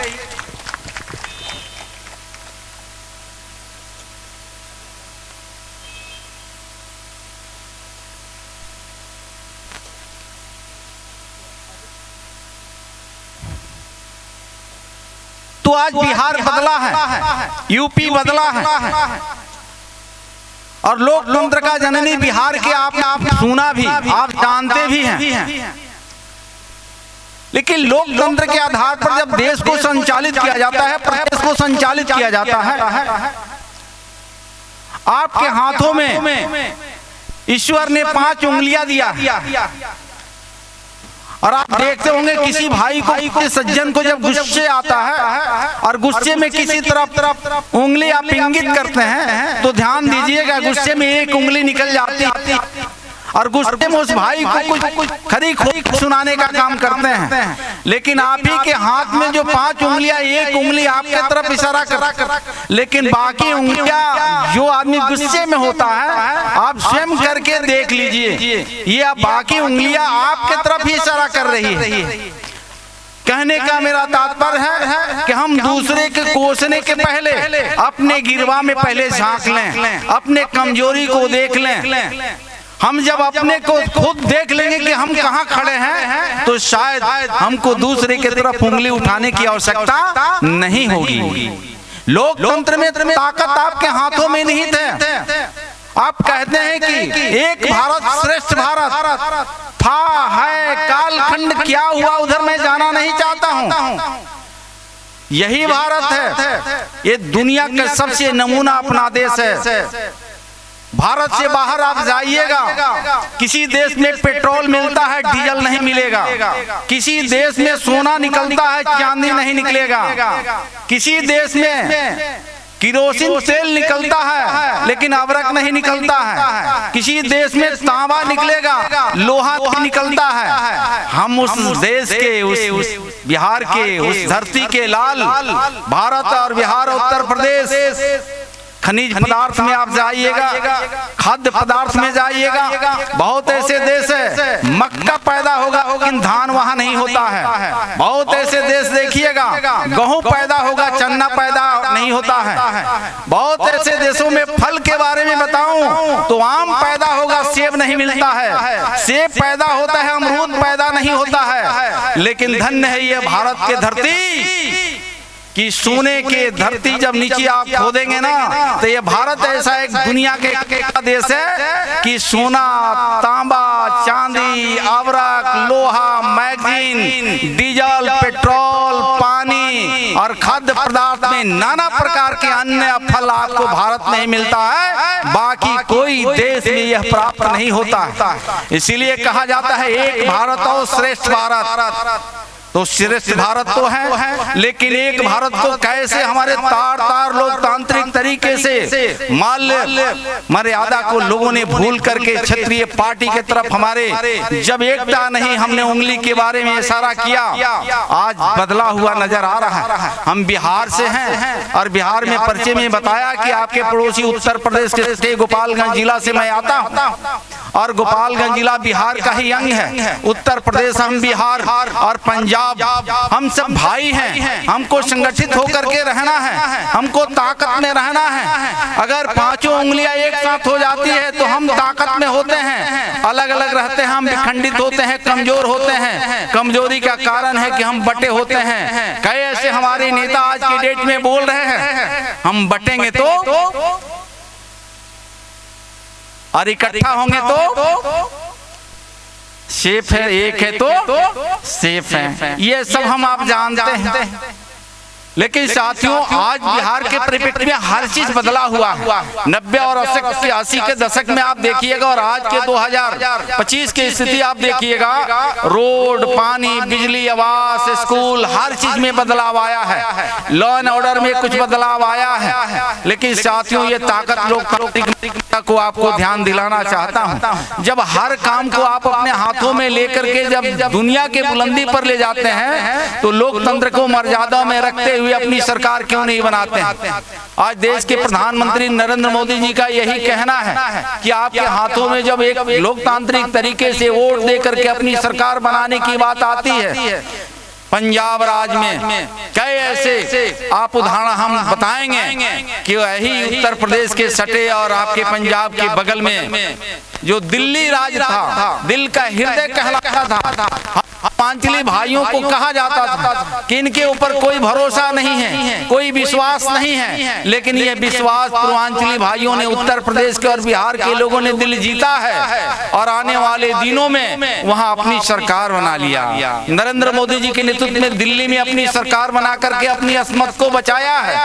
तो आज बिहार बदला है, यूपी बदला है, और लोकतंत्र का जननी बिहार के आपने सुना भी, आप जानते भी हैं। लेकिन लोकतंत्र के आधार पर जब देश को संचालित किया जाता है, प्रदेश को संचालित किया जाता है, आपके हाथों में ईश्वर ने 5 उंगलियां दिया, और आप देखते होंगे किसी भाई को, किसी सज्जन को जब गुस्से आता है और गुस्से में किसी तरफ उंगली आप इंगित करते हैं तो ध्यान दीजिएगा गुस्से में एक उंगली निकल जाती है और गुस्से में उस भाई को कुछ खरी खोई सुनाने का काम करते हैं। लेकिन आप ही के हाथ में जो 5 उंगलियां, एक उंगली आपके तरफ इशारा कर, लेकिन बाकी उंगलियां जो आदमी गुस्से में होता है, आप स्वयं करके देख लीजिए, ये बाकी उंगलियां आपके तरफ ही इशारा कर रही है। कहने का मेरा तात्पर्य है कि हम दूसरे के कोसने के पहले अपने गिरवा में पहले झांक लें, अपने कमजोरी को देख लें। हम जब अपने को खुद देख लेंगे कि हम कहाँ खड़े हैं, तो शायद हमको दूसरे की तरफ उंगली उठाने की आवश्यकता नहीं होगी। लोकतंत्र में ताकत आपके हाथों में नहीं थे। आप कहते हैं कि एक भारत श्रेष्ठ भारत था, है, कालखंड क्या हुआ उधर मैं जाना नहीं चाहता हूं। यही भारत है, ये दुनिया का सबसे नमूना अपना देश है। भारत से बाहर आप जाइएगा, किसी देश में पेट्रोल मिलता है, डीजल नहीं मिलेगा। किसी देश में सोना निकलता है, चांदी नहीं निकलेगा। किसी देश में किरोसिन तेल निकलता है, लेकिन अबरक नहीं निकलता है। किसी देश में तांबा निकलेगा, लोहा निकलता है। हम उस देश के, उस बिहार के, उस धरती के लाल भारत और बिहार, उत्तर प्रदेश, खनिज पदार्थ में आप जाइएगा, खाद्य पदार्थ में जाइएगा, बहुत ऐसे देश है मक्का पैदा होगा लेकिन धान वहां नहीं होता है। बहुत ऐसे देश देखिएगा, गेहूं पैदा होगा, चना पैदा नहीं होता है। बहुत ऐसे देशों में फल के बारे में बताऊं तो आम पैदा होगा, सेब नहीं मिलता है। सेब पैदा होता है, अमरूद पैदा नहीं होता है। लेकिन धन्य है ये भारत के धरती कि सोने के धरती जब नीचे आप खोदेंगे ना, तो ये भारत ऐसा एक दुनिया के देश है कि सोना, तांबा, चांदी, अबरक, लोहा, मैगजीन, डीजल, पेट्रोल, पानी और खाद्य पदार्थ में नाना प्रकार के अन्य फल आपको भारत में मिलता है। बाकी कोई देश में यह प्राप्त नहीं होता है। इसीलिए कहा जाता है एक भारत और श्रेष्ठ भारत। तो श्रेष्ठ भारत तो है, लेकिन एक भारत को कैसे हमारे तार लोकतांत्रिक तरीके से माल्य मर्यादा को लोगों ने भूल करके क्षत्रिय पार्टी के तरफ हमारे जब एकता नहीं, हमने उंगली के बारे में इशारा किया, आज बदला हुआ नजर आ रहा है। हम बिहार से हैं और बिहार में परिचय में बताया कि आपके पड़ोसी उत्तर प्रदेश के गोपालगंज जिला से मैं आता हूँ और गोपालगंज जिला बिहार का ही अंग है। उत्तर प्रदेश, हम बिहार और पंजाब, हम सब भाई हैं। हमको संगठित होकर के रहना है, हमको ताकत में रहना है। अगर 5 उंगलियां एक साथ हो जाती है तो हम ताकत में होते हैं, अलग अलग रहते हैं हम विखंडित होते हैं, कमजोर होते हैं। कमजोरी का कारण है कि हम बटे होते हैं। कई ऐसे हमारे नेता आज की डेट में बोल रहे हैं हम बटेंगे तो और इकट्ठा होंगे तो सेफ है, एक है तो सेफ है। ये सब हम आप जानते हैं। लेकिन साथियों, आज बिहार के परिप्रेक्ष्य में हर चीज बदला हुआ है। 90 और 80 के दशक में आप देखिएगा और आज के 2025 की स्थिति आप देखिएगा, रोड, पानी, बिजली, आवास, स्कूल, हर चीज में बदलाव आया है। लॉ एंड ऑर्डर में कुछ बदलाव आया है। लेकिन साथियों, ये ताकत लोकतांत्रिक को आपको ध्यान दिलाना चाहता हूँ। जब हर काम को आप अपने हाथों में लेकर के जब दुनिया के बुलंदी पर ले जाते हैं, तो लोकतंत्र को मर्यादा में रखते हुए अपनी सरकार क्यों नहीं बनाते हैं? आज देश के प्रधानमंत्री नरेंद्र मोदी जी का यही कहना है कि आपके हाथों में जब एक लोकतांत्रिक तरीके से वोट दे करके अपनी सरकार बनाने की बात आती है, पंजाब राज्य में कई ऐसे आप उदाहरण हम बताएंगे कि वही उत्तर प्रदेश के सटे और आपके पंजाब के बगल में जो दिल्ली राज्य था, दिल का हृदय कहलाता था। पूर्वांचली भाइयों को कहा जाता था कि इनके ऊपर कोई भरोसा नहीं है, कोई विश्वास नहीं है। लेकिन ये विश्वास पूर्वांचली भाइयों ने, उत्तर प्रदेश के और बिहार के लोगों ने दिल जीता है और आने वाले दिनों में वहां अपनी सरकार बना लिया। नरेंद्र मोदी जी के नेतृत्व में दिल्ली में अपनी सरकार बना करके अपनी अस्मत को बचाया है।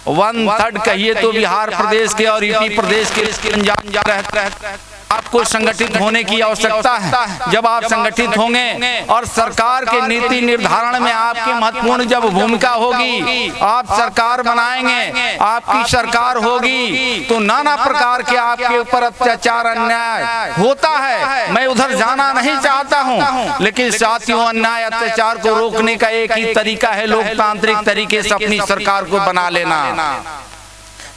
1/3 कहिए तो बिहार प्रदेश के और यूपी प्रदेश के पंजाब आपको संगठित होने की आवश्यकता है। जब आप संगठित होंगे और सरकार के नीति निर्धारण में आपकी महत्वपूर्ण जब भूमिका होगी, आप सरकार बनाएंगे, आपकी सरकार होगी, तो नाना प्रकार के आपके ऊपर अत्याचार अन्याय होता है। मैं उधर जाना नहीं चाहता हूं, लेकिन साथियों, अन्याय अत्याचार को रोकने का एक ही तरीका है, लोकतांत्रिक तरीके से अपनी सरकार को बना लेना।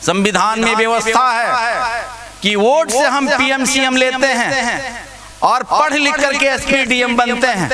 संविधान में व्यवस्था है कि वोट से हम पीएम सीएम लेते हैं और पढ़ लिख करके एसपी डीएम बनते हैं।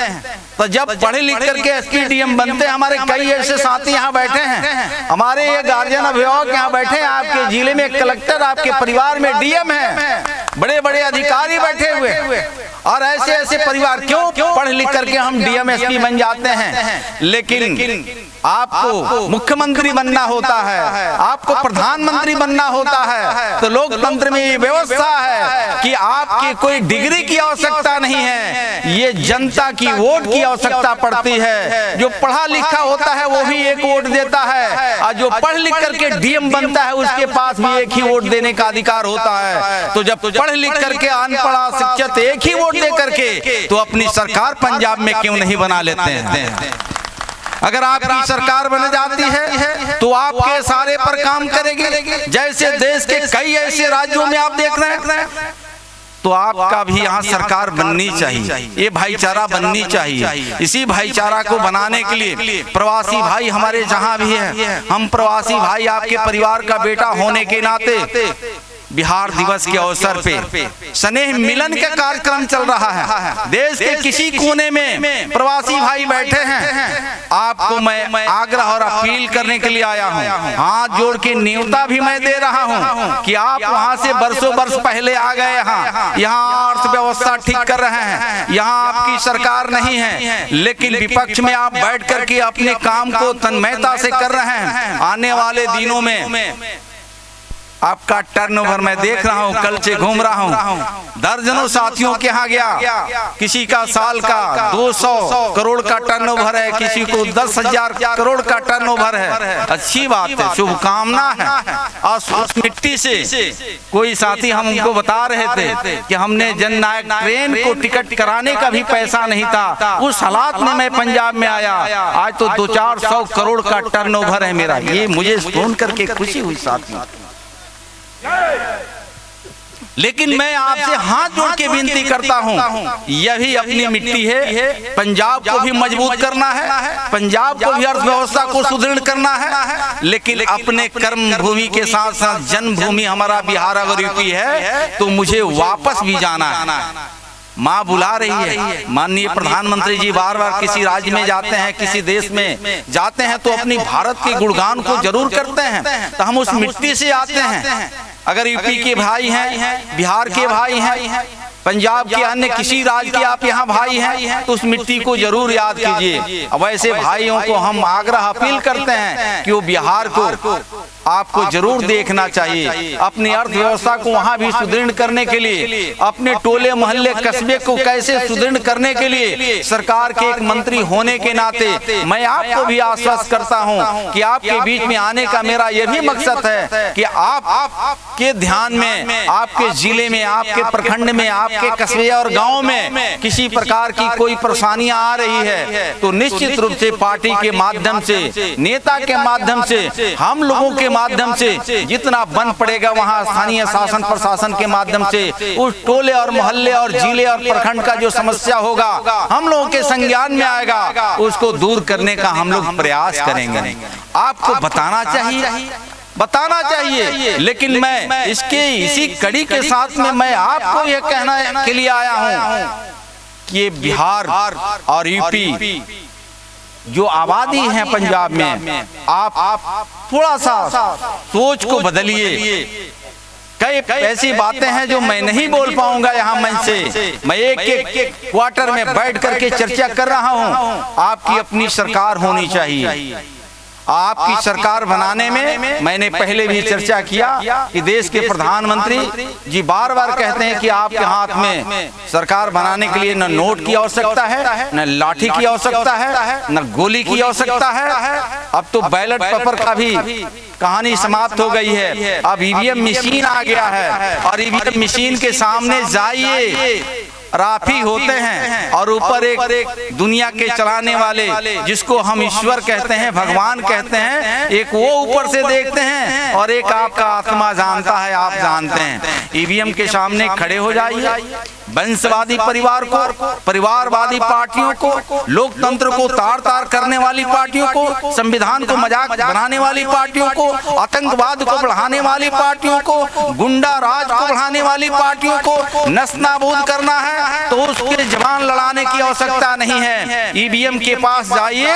तो जब पढ़े लिख करके एसपी डीएम बनते हैं, हमारे कई ऐसे साथी यहाँ बैठे हैं, हमारे ये गार्जियन अभिभावक यहाँ बैठे हैं, आपके जिले में कलेक्टर, आपके परिवार में डीएम है, बड़े बड़े अधिकारी बैठे हुए, और ऐसे ऐसे परिवार क्यों पढ़ लिख करके हम डीएम एसपी बन जाते हैं। लेकिन आपको मुख्यमंत्री बनना होता है, आपको प्रधानमंत्री बनना होता है, तो लोकतंत्र में ये व्यवस्था है कि आपकी कोई डिग्री की आवश्यकता नहीं है, ये जनता की वोट की आवश्यकता पड़ती है। जो पढ़ा लिखा होता है वो भी एक वोट देता है, और जो पढ़ लिख करके डीएम बनता है उसके पास भी एक ही वोट देने का अधिकार होता है। तो जब पढ़ लिख करके अनपढ़ शिक्षित एक ही वोट दे करके, तो अपनी सरकार पंजाब में क्यों नहीं बना लेते हैं। अगर आपकी सरकार बन जाती है तो आपके सारे पर काम करेगी, जैसे देश के कई ऐसे राज्यों में आप देख रहे हैं। तो आपका भी यहाँ सरकार बननी चाहिए, ये भाईचारा बननी चाहिए। इसी भाईचारा को बनाने के लिए प्रवासी भाई हमारे जहाँ भी है, हम प्रवासी भाई आपके परिवार का बेटा होने के नाते बिहार दिवस के अवसर पे स्नेह मिलन का कार्यक्रम चल रहा है। देश के किसी कोने में प्रवासी भाई बैठे हैं, आपको मैं आग्रह और अपील करने के लिए आया हूं, हाथ जोड़ के न्योता भी मैं दे रहा हूं कि आप वहां से बरसों बरस पहले आ गए, यहाँ अर्थव्यवस्था ठीक कर रहे हैं, यहाँ आपकी सरकार नहीं है, लेकिन विपक्ष में आप बैठ करके अपने काम को तन्मयता से कर रहे हैं। आने वाले दिनों में आपका टर्नओवर मैं देख रहा हूँ, कल से घूम रहा हूँ, दर्जनों साथियों के यहाँ गया, किसी का साल का 200 करोड़ का टर्नओवर है, किसी को 10,000 करोड़ का टर्नओवर है। अच्छी बात है, शुभकामना है। और उस मिट्टी से कोई साथी हमको बता रहे थे कि हमने जननायक ट्रेन को टिकट कराने का भी पैसा नहीं था, उस हालात में मैं पंजाब में आया, आज तो 200-400 करोड़ का टर्नओवर है मेरा। ये मुझे सुन करके खुशी हुई साथियों। लेकिन मैं आपसे हाथ जोड़ के विनती करता हूं, यही अपनी मिट्टी है, पंजाब को भी मजबूत करना है, पंजाब को भी अर्थव्यवस्था को सुदृढ़ करना है, लेकिन अपने कर्म भूमि के साथ साथ जन्मभूमि हमारा बिहार अगर यूपी है तो मुझे वापस भी जाना है। माँ बुला रही है, माननीय प्रधानमंत्री जी बार बार किसी राज्य में जाते हैं, किसी देश में जाते हैं तो अपनी भारत के गुणगान को जरूर करते हैं। तो हम उस मिट्टी से आते हैं। अगर यूपी के भाई हैं, बिहार के भाई हैं, पंजाब के अन्य किसी राज्य के आप यहाँ भाई हैं, तो उस मिट्टी को जरूर याद कीजिए। अब ऐसे भाइयों को हम आग्रह अपील करते हैं कि वो बिहार को आपको जरूर देखना चाहिए। अपनी अर्थव्यवस्था को वहाँ भी सुदृढ़ करने के लिए, अपने टोले मोहल्ले कस्बे को कैसे सुदृढ़ करने के लिए सरकार के एक मंत्री होने के नाते मैं आपको भी आश्वस्त करता हूँ कि आपके बीच में आने का मेरा यह भी मकसद है कि आप के ध्यान में, आपके जिले में, आपके प्रखंड में, आपके कस्बे और गाँव में किसी प्रकार की कोई परेशानियां आ रही है तो निश्चित रूप से पार्टी के माध्यम से, नेता के माध्यम से, हम लोगों के माध्यम से जितना बन पड़ेगा वहां स्थानीय शासन प्रशासन के माध्यम से उस टोले और मोहल्ले और जिले और प्रखंड का जो समस्या होगा हम लोगों के संज्ञान में आएगा, उसको दूर करने का हम लोग प्रयास करेंगे। आपको बताना चाहिए, लेकिन मैं इसके इसी कड़ी के साथ में मैं आपको यह कहना के लिए आया हूं कि बिहार और यूपी जो आबादी है पंजाब में, आप थोड़ा सा सोच को बदलिए। कई ऐसी बातें हैं जो मैं नहीं बोल पाऊंगा यहाँ मंच से, मैं एक क्वार्टर में बैठ करके चर्चा कर रहा हूँ। आपकी अपनी सरकार होनी चाहिए, आपकी सरकार बनाने में मैंने पहले भी चर्चा किया कि देश के प्रधानमंत्री जी बार बार कहते हैं कि आपके हाथ में सरकार बनाने के लिए न नोट की आवश्यकता है, न लाठी की आवश्यकता है, न गोली की आवश्यकता है। अब तो बैलेट पेपर का भी कहानी समाप्त हो गई है। अब ईवीएम मशीन आ गया है और ईवीएम मशीन के सामने जाइए और आप ही होते हैं और ऊपर एक दुनिया के चलाने वाले जिसको हम ईश्वर कहते हैं, भगवान कहते हैं, एक वो ऊपर से देखते हैं और एक आपका आत्मा जानता है, आप जानते हैं। ईवीएम के सामने खड़े हो जाइए। वंशवादी परिवार को, परिवारवादी पार्टियों को, लोकतंत्र को तार तार करने वाली पार्टियों को, संविधान को मजाक बनाने वाली पार्टियों को, आतंकवाद को बढ़ाने वाली पार्टियों को, गुंडा राज को बढ़ाने वाली पार्टियों को नस्ताबूद करना है तो उसके जवान लड़ाने की आवश्यकता नहीं है। ईवीएम के पास जाइए,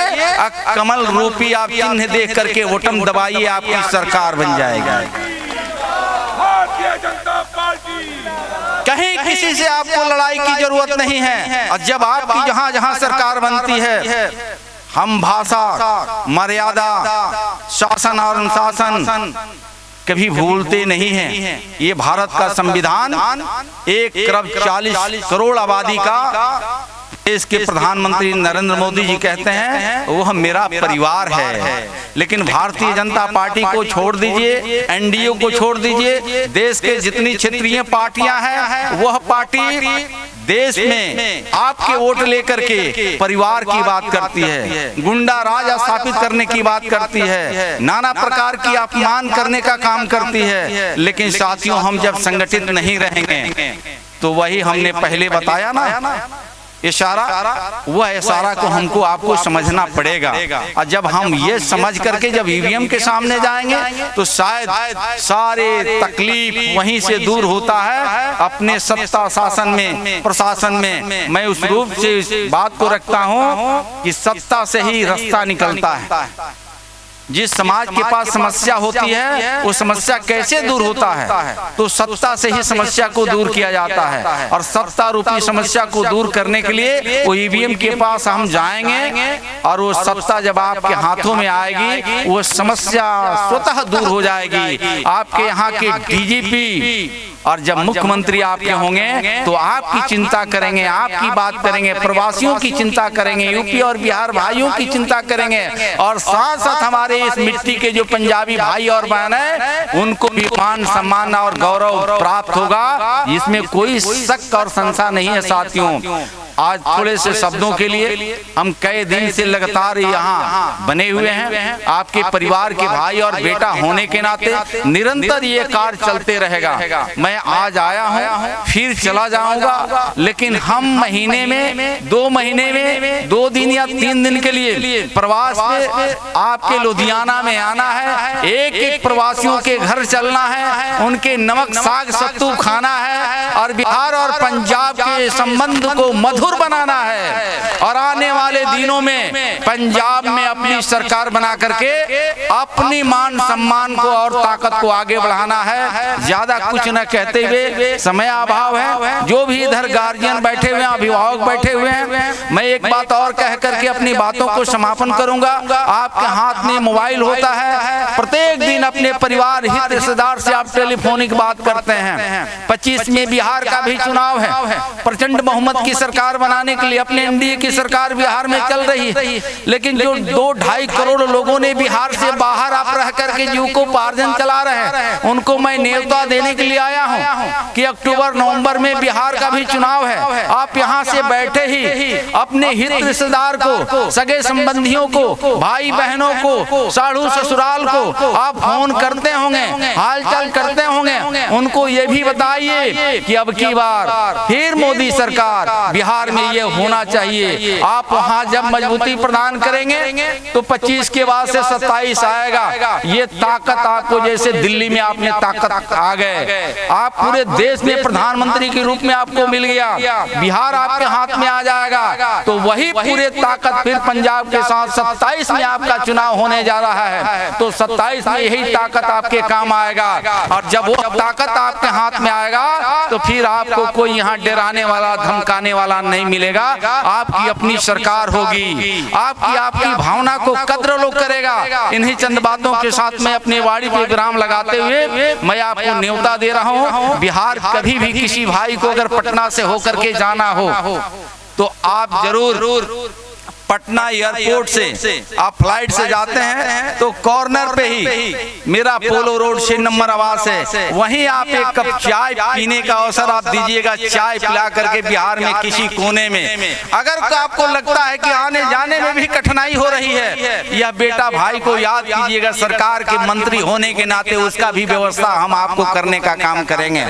कमल रूपी आप चिन्ह देख करके बटन दबाइए, आपकी सरकार बन जाएगी। कहीं किसी से आपको लड़ाई की जरूरत नहीं है। और जब आपकी जहां जहां सरकार बनती है, हम भाषा, मर्यादा, शासन और अनुशासन कभी भूलते नहीं हैं। ये भारत का संविधान 1.40 करोड़ आबादी का देश के प्रधानमंत्री नरेंद्र मोदी जी कहते हैं वह मेरा परिवार है। लेकिन भारतीय जनता पार्टी को छोड़ दीजिए, एनडीए को छोड़ दीजिए, देश के जितनी क्षेत्रीय पार्टियां हैं वह पार्टी देश में आपके वोट लेकर के परिवार की बात करती है, गुंडा राज स्थापित करने की बात करती है, नाना प्रकार की अपमान करने का काम करती है। लेकिन साथियों, हम जब संगठित नहीं रहेंगे तो वही हमने पहले बताया ना, इशारा, वह इशारा को हमको आपको समझना पड़ेगा। और जब हम ये समझ करके जब ईवीएम के सामने जाएंगे तो शायद सारे तकलीफ वहीं से दूर होता है। अपने सत्ता शासन में, प्रशासन में मैं उस रूप से इस बात को रखता हूँ कि सत्ता से ही रास्ता निकलता है। जिस समाज के पास समस्या होती है वो समस्या कैसे दूर होता है, तो सत्ता से ही समस्या को दूर किया जाता है। और सत्ता रूपी समस्या को दूर करने के लिए वो ईवीएम के पास हम जाएंगे और वो सत्ता जब आपके हाथों में आएगी वो समस्या स्वतः दूर हो जाएगी। आपके यहाँ के डीजीपी और जब मुख्यमंत्री आपके होंगे तो आपकी चिंता करेंगे, आपकी बात करेंगे, प्रवासियों की चिंता करेंगे, यूपी और बिहार भाइयों की चिंता करेंगे और साथ साथ हमारे इस मिट्टी के जो पंजाबी भाई और बहन है उनको भी मान सम्मान और गौरव प्राप्त होगा। इसमें कोई शक और संशय नहीं है। साथियों, आज थोड़े से शब्दों के लिए हम कई दिन से लगातार यहाँ बने हुए हैं। आपके परिवार के भाई और बेटा होने के नाते निरंतर ये कार्य चलते रहेगा। मैं आज आया हूँ, फिर चला जाऊंगा, लेकिन हम महीने में 2 महीने में 2 दिन या 3 दिन के लिए प्रवास पे आपके लुधियाना में आना है। एक एक प्रवासियों के घर चलना है, उनके नमक साग सत्तू खाना है और बिहार और पंजाब के संबंध को मधुर बनाना है। और आने वाले दिनों में पंजाब में अपनी सरकार बना करके अपनी मान सम्मान को और ताकत को आगे बढ़ाना है। ज्यादा कुछ न कहते हुए, समय अभाव है, जो भी इधर गार्जियन बैठे हुए हैं, अभिभावक बैठे हुए हैं, मैं एक बात और कह करके अपनी बातों को समापन करूंगा। आपके हाथ में मोबाइल होता है, प्रत्येक दिन अपने परिवार हित रिश्तेदार से आप टेलीफोनिक बात करते हैं। 25 में बिहार का भी चुनाव है, प्रचंड बहुमत की सरकार बनाने के लिए अपने एनडीए की सरकार बिहार में चल रही है। लेकिन जो 2-2.5 करोड़ लोगों ने बिहार से बाहर आप रह करके जीविकोपार्जन चला रहे हैं, उनको मैं न्योता देने के लिए आया हूं कि अक्टूबर नवंबर में बिहार का भी चुनाव है। आप यहां से बैठे ही अपने हित रिश्तेदार को, सगे संबंधियों को, भाई बहनों को, साढ़ू ससुराल को आप फोन करते होंगे, हालचाल करते होंगे। उनको ये भी बताइए कि अब की बार फिर मोदी सरकार बिहार में ये होना चाहिए। आप वहां जब मजबूती प्रदान करेंगे तो 25 के बाद से 27 आएगा। ये ताकत आपको, जैसे दिल्ली में आपने ताकत आ गए, आप पूरे देश में प्रधानमंत्री के रूप में आपको मिल गया, बिहार आपके हाथ में आ जाएगा, तो वही पूरे ताकत फिर पंजाब के साथ 27 में आपका चुनाव होने जा रहा है। तो 27 में यही ताकत आपके काम आएगा। और जब वो ताकत ताकत आपके हाथ में आएगा तो फिर आपको कोई यहाँ डराने वाला धमकाने वाला नहीं मिलेगा। आपकी अपनी सरकार होगी, आपकी भावना को कद्र लोग करेगा। इन्हीं चंद बातों के साथ मैं अपनी वाणी पे विराम लगाते हुए मैं आपको न्योता दे रहा हूँ। बिहार कभी भी किसी भाई को अगर पटना से होकर के जाना हो तो आप जरूर पटना एयरपोर्ट से आप फ्लाइट से जाते हैं तो कॉर्नर पे ही मेरा पोलो रोड 6 नंबर आवास है, वहीं आप एक कप चाय पीने का अवसर आप दीजिएगा। चाय पिला करके बिहार में किसी कोने में अगर आपको लगता है कि आने जाने में भी कठिनाई हो रही है, या बेटा भाई को याद कीजिएगा, सरकार के मंत्री होने के नाते उसका भी व्यवस्था हम आपको करने का काम करेंगे।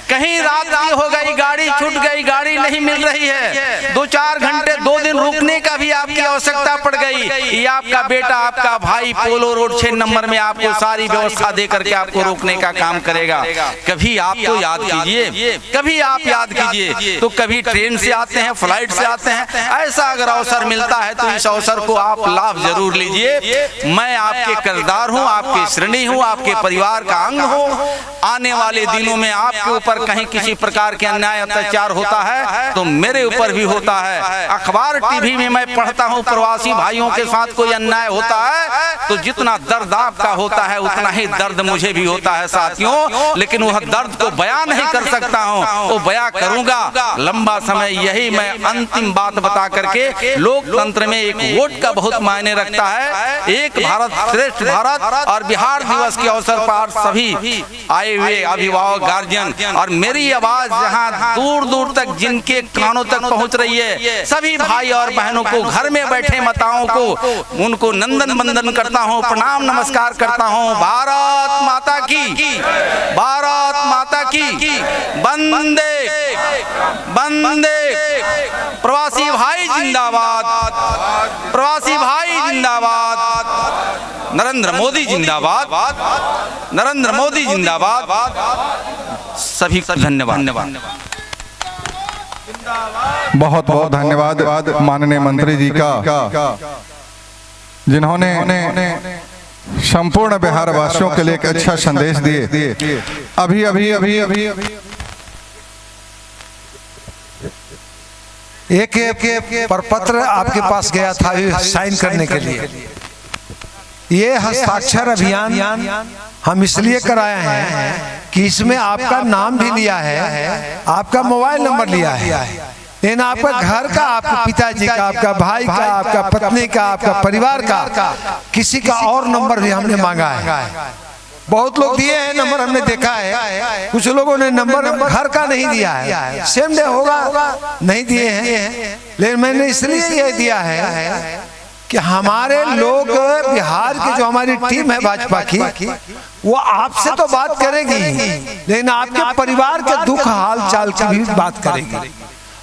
कहीं रात की हो गई, गाड़ी छूट गई, गाड़ी नहीं मिल रही है, 2-4 घंटे 2 दिन रुकने का भी आपकी आवश्यकता पड़ गई, ये आपका बेटा आपका भाई पोलो रोड 6 नंबर में आपको सारी व्यवस्था दे करके आपको रोकने का काम करेगा। कभी आप तो याद कीजिए, कभी आप याद कीजिए। तो कभी ट्रेन से आते हैं, फ्लाइट से आते हैं, ऐसा अगर अवसर मिलता है तो इस अवसर को आप लाभ जरूर लीजिए। मैं आपके कर्जदार हूँ, आपके ऋणी हूँ, आपके परिवार का अंग हूँ। आने वाले दिनों में आपके ऊपर कहीं किसी प्रकार के अन्याय अत्याचार होता है तो मेरे ऊपर भी होता है। अखबार टीवी में मैं पढ़ता हूँ प्रवासी भाइयों के साथ कोई अन्याय होता है तो जितना दर्द आपका होता है उतना ही दर्द मुझे भी होता है साथियों, लेकिन वह दर्द को बयां नहीं कर सकता हूँ, वो बयां करूंगा लंबा समय। यही मैं अंतिम बात बता करके, लोकतंत्र में एक वोट का बहुत मायने रखता है। एक भारत श्रेष्ठ भारत और बिहार दिवस के अवसर पर सभी आए हुए अभिभावक गार्जियन और मेरी आवाज जहाँ दूर दूर तक जिनके कानों तक पहुँच रही है, सभी भाई और बहनों को, घर में बैठे माताओं को, उनको नंदन वंदन करता हूँ, प्रणाम नमस्कार करता हूँ। भारत माता की, भारत माता की, वंदे वंदे। प्रवासी भाई जिंदाबाद, प्रवासी भाई जिंदाबाद, नरेंद्र मोदी जिंदाबाद, नरेंद्र मोदी जिंदाबाद। सभी को धन्यवाद। बहुत बहुत धन्यवाद माननीय मंत्री जी का, जिन्होंने संपूर्ण बिहार वासियों के लिए एक अच्छा संदेश दिए। अभी अभी अभी अभी एक प्रपत्र आपके पास गया था साइन करने के लिए। ये हस्ताक्षर अभियान हम इसलिए कराए हैं कि इसमें आपका नाम भी लिया है, आपका मोबाइल नंबर लिया है, लेकिन आपका घर का, आपके पिताजी का, आपका भाई का, आपका पत्नी का, आपका परिवार का, किसी का और नंबर भी हमने मांगा है। बहुत लोग दिए हैं नंबर, हमने देखा है। कुछ लोगों ने नंबर घर का नहीं दिया है, सेम डे होगा नहीं दिए हैं, लेकिन मैंने इसलिए ये दिया है कि हमारे लोग, बिहार की जो हमारी टीम है भाजपा की, वो आपसे तो बात करेगी लेकिन आपके परिवार के दुख हाल चाल की भी बात करेगी।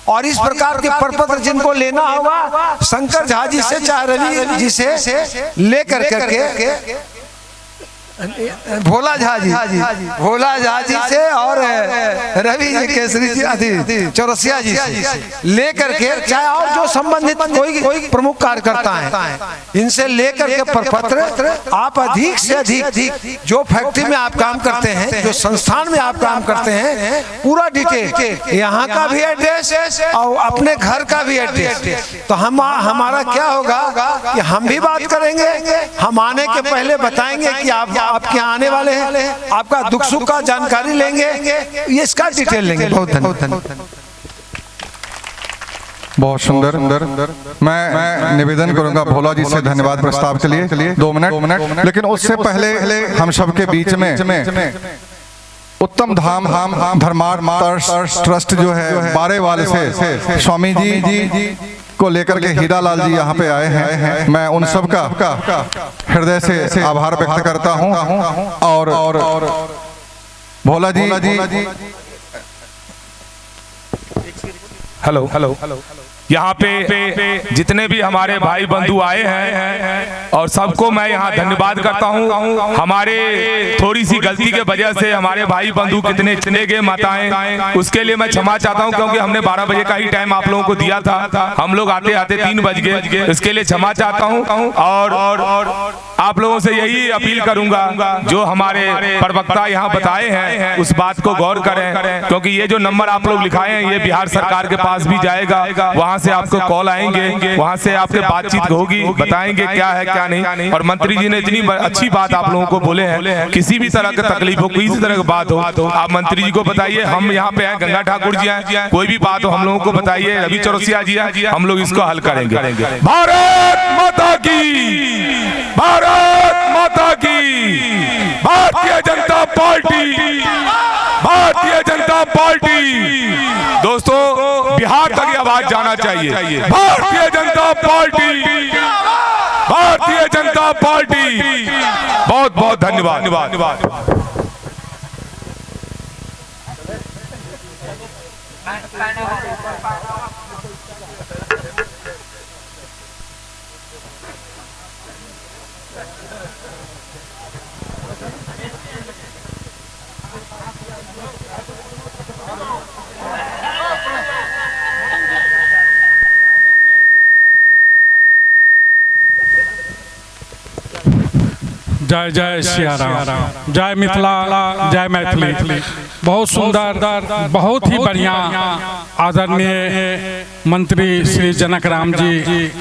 और इस प्रकार के प्रपत्र जिनको लेना होगा, शंकर झा जी से, चाहे रवि जी से लेकर करके, भोला झा जी से और रवि जी, केसरी जी, चौरसिया जी से लेकर के, चाहे और जो संबंधित कोई प्रमुख कार्यकर्ता हैं, इनसे लेकर के प्रपत्र आप अधिक से अधिक, जो फैक्ट्री में आप काम करते हैं, जो संस्थान में आप काम करते हैं, पूरा डिटेल, यहाँ का भी एड्रेस और अपने घर का भी एड्रेस। तो हमारा क्या होगा कि हम भी बात करेंगे, हम आने के पहले बताएंगे कि आपके आने वाले हैं, आपका दुख सुख का जानकारी लेंगे, ये इसका डिटेल लेंगे। बहुत धन्यवाद। बहुत सुंदर। मैं निवेदन करूंगा भोला जी से धन्यवाद प्रस्ताव के लिए 2 मिनट, लेकिन उससे पहले हम सबके बीच में उत्तम धाम धर्मार्थ ट्रस्ट जो है बारे वाले से स्वामी जी को लेकर के हीरा लाल जी यहाँ पे आए हैं। मैं उन सब का हृदय से आभार व्यक्त करता हूँ। और भोला जी, हेलो। यहाँ पे जितने भी हमारे भाई बंधु आए हैं और सबको मैं यहाँ धन्यवाद करता हूँ। हमारे थोड़ी सी गलती के वजह से हमारे भाई बंधु कितने चले गए माताएं, उसके लिए मैं क्षमा चाहता हूँ, क्योंकि हमने 12 बजे का ही टाइम आप लोगों को दिया था, हम लोग आते आते 3 बज गए, इसके लिए क्षमा चाहता हूँ। और आप लोगों से यही अपील करूंगा, जो हमारे प्रवक्ता यहाँ बताए हैं उस बात को गौर करें, क्योंकि ये जो नंबर आप लोग लिखाए हैं ये बिहार सरकार के पास भी जाएगा, वहाँ से आपको कॉल आएंगे, वहाँ से आपसे बातचीत होगी, बताएंगे क्या है क्या नहीं। और मंत्री जी ने इतनी अच्छी बात आप लोगों को बोले हैं, किसी भी तरह की तकलीफ हो, किसी तरह की बात हो, आप मंत्री जी को बताइए। हम यहाँ पे हैं, गंगा ठाकुर जी हैं, कोई भी बात हो हम लोगों को बताइए, रवि चौरसिया जी हैं, हम लोग इसको हल करेंगे। भारत माता की, भारत माता की, भारतीय जनता पार्टी, भारतीय जनता पार्टी। दोस्तों बिहार तक ये आवाज जाना चाहिए, भारतीय जनता पार्टी, भारतीय जनता पार्टी। बहुत बहुत धन्यवाद। जय जय सिया राम, जय मिथिला, जय मैथिली। बहुत सुंदर, बहुत ही बढ़िया आदरणीय मंत्री श्री जनक राम जी,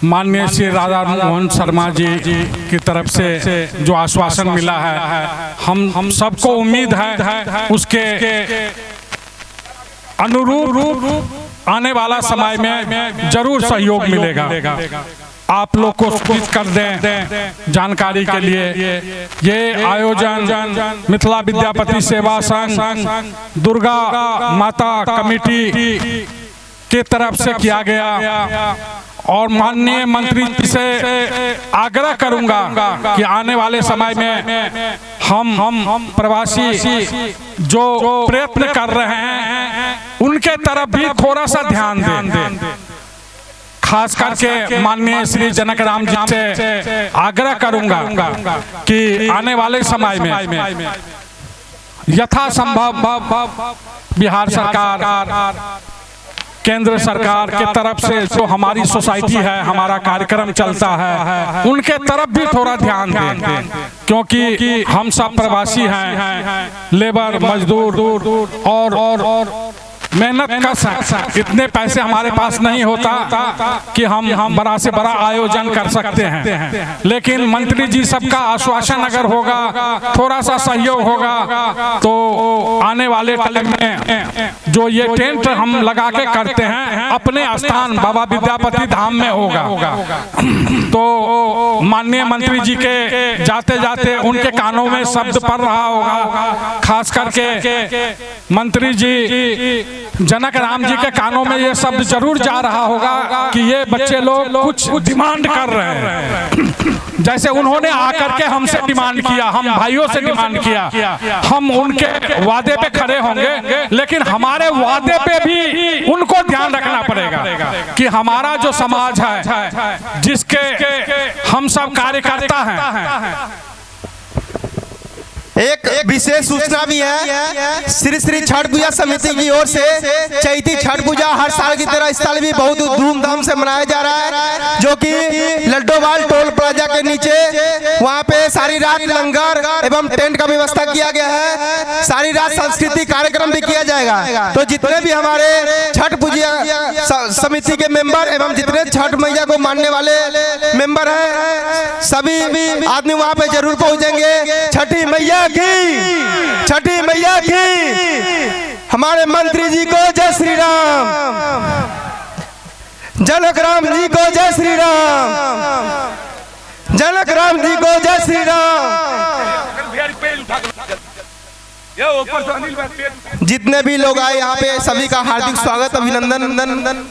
माननीय श्री राधा मोहन शर्मा जी की तरफ से जो आश्वासन मिला है, हम सबको उम्मीद है उसके अनुरूप आने वाला समय में जरूर सहयोग मिलेगा। आप लोग को सूचित कर दें जानकारी के लिए, ये आयोजन मिथिला विद्यापति सेवा संघ दुर्गा माता कमेटी के तरफ से किया गया। और माननीय मंत्री जी से आग्रह करूंगा कि आने वाले समय में हम प्रवासी जो प्रयत्न कर रहे हैं उनके तरफ भी थोड़ा सा ध्यान दें। खास करके माननीय श्री जनक राम जी से आग्रह करूंगा कि आने वाले समय में यथासंभव बिहार सरकार, केंद्र सरकार के तरफ से जो हमारी सोसाइटी है, हमारा कार्यक्रम चलता है, उनके तरफ भी थोड़ा ध्यान दें, क्योंकि हम सब प्रवासी हैं, लेबर मजदूर और मेहनत का इतने पैसे हमारे पास नहीं होता कि हम बड़ा से बड़ा आयोजन कर सकते हैं। लेकिन मंत्री जी सबका आश्वासन अगर होगा, थोड़ा सा सहयोग होगा, तो आने वाले टाइम में जो ये टेंट हम लगा के करते हैं अपने स्थान बाबा विद्यापति धाम में होगा। तो माननीय मंत्री जी के जाते जाते उनके कानों में शब्द पड़ रहा होगा, खास करके मंत्री जी जनक राम जी के कानों में ये शब्द जरूर जा रहा होगा कि ये बच्चे लोग कुछ डिमांड कर रहे हैं। जैसे उन्होंने आकर के हमसे डिमांड किया, हम भाइयों से डिमांड किया, हम उनके वादे पे खड़े होंगे, लेकिन हमारे वादे पे भी उनको ध्यान रखना पड़ेगा कि हमारा जो समाज है, जिसके हम सब कार्यकर्ता हैं। एक विशेष सूचना भी है, श्री श्री छठ पूजा समिति की ओर से चैती छठ पूजा हर साल की तरह इस साल भी बहुत धूमधाम से मनाया जा रहा है, जो कि लड्डोवाल टोल प्लाजा के नीचे वहां पे सारी रात लंगर एवं टेंट का व्यवस्था किया गया है। सारी रात सांस्कृतिक कार्यक्रम भी किया जाएगा। तो जितने भी हमारे छठ पूजा समिति के मेंबर एवं जितने छठ मैया को मानने वाले मेंबर हैं, सभी आदमी वहां पे जरूर पहुंचेंगे। छठी मैया की, छठी मैया की, हमारे मंत्री जी को जय श्री राम, जनक राम जी को जय श्री राम, जनक राम जी को जय श्री राम। जितने भी लोग आए यहाँ पे सभी का हार्दिक स्वागत, अभिनंदन।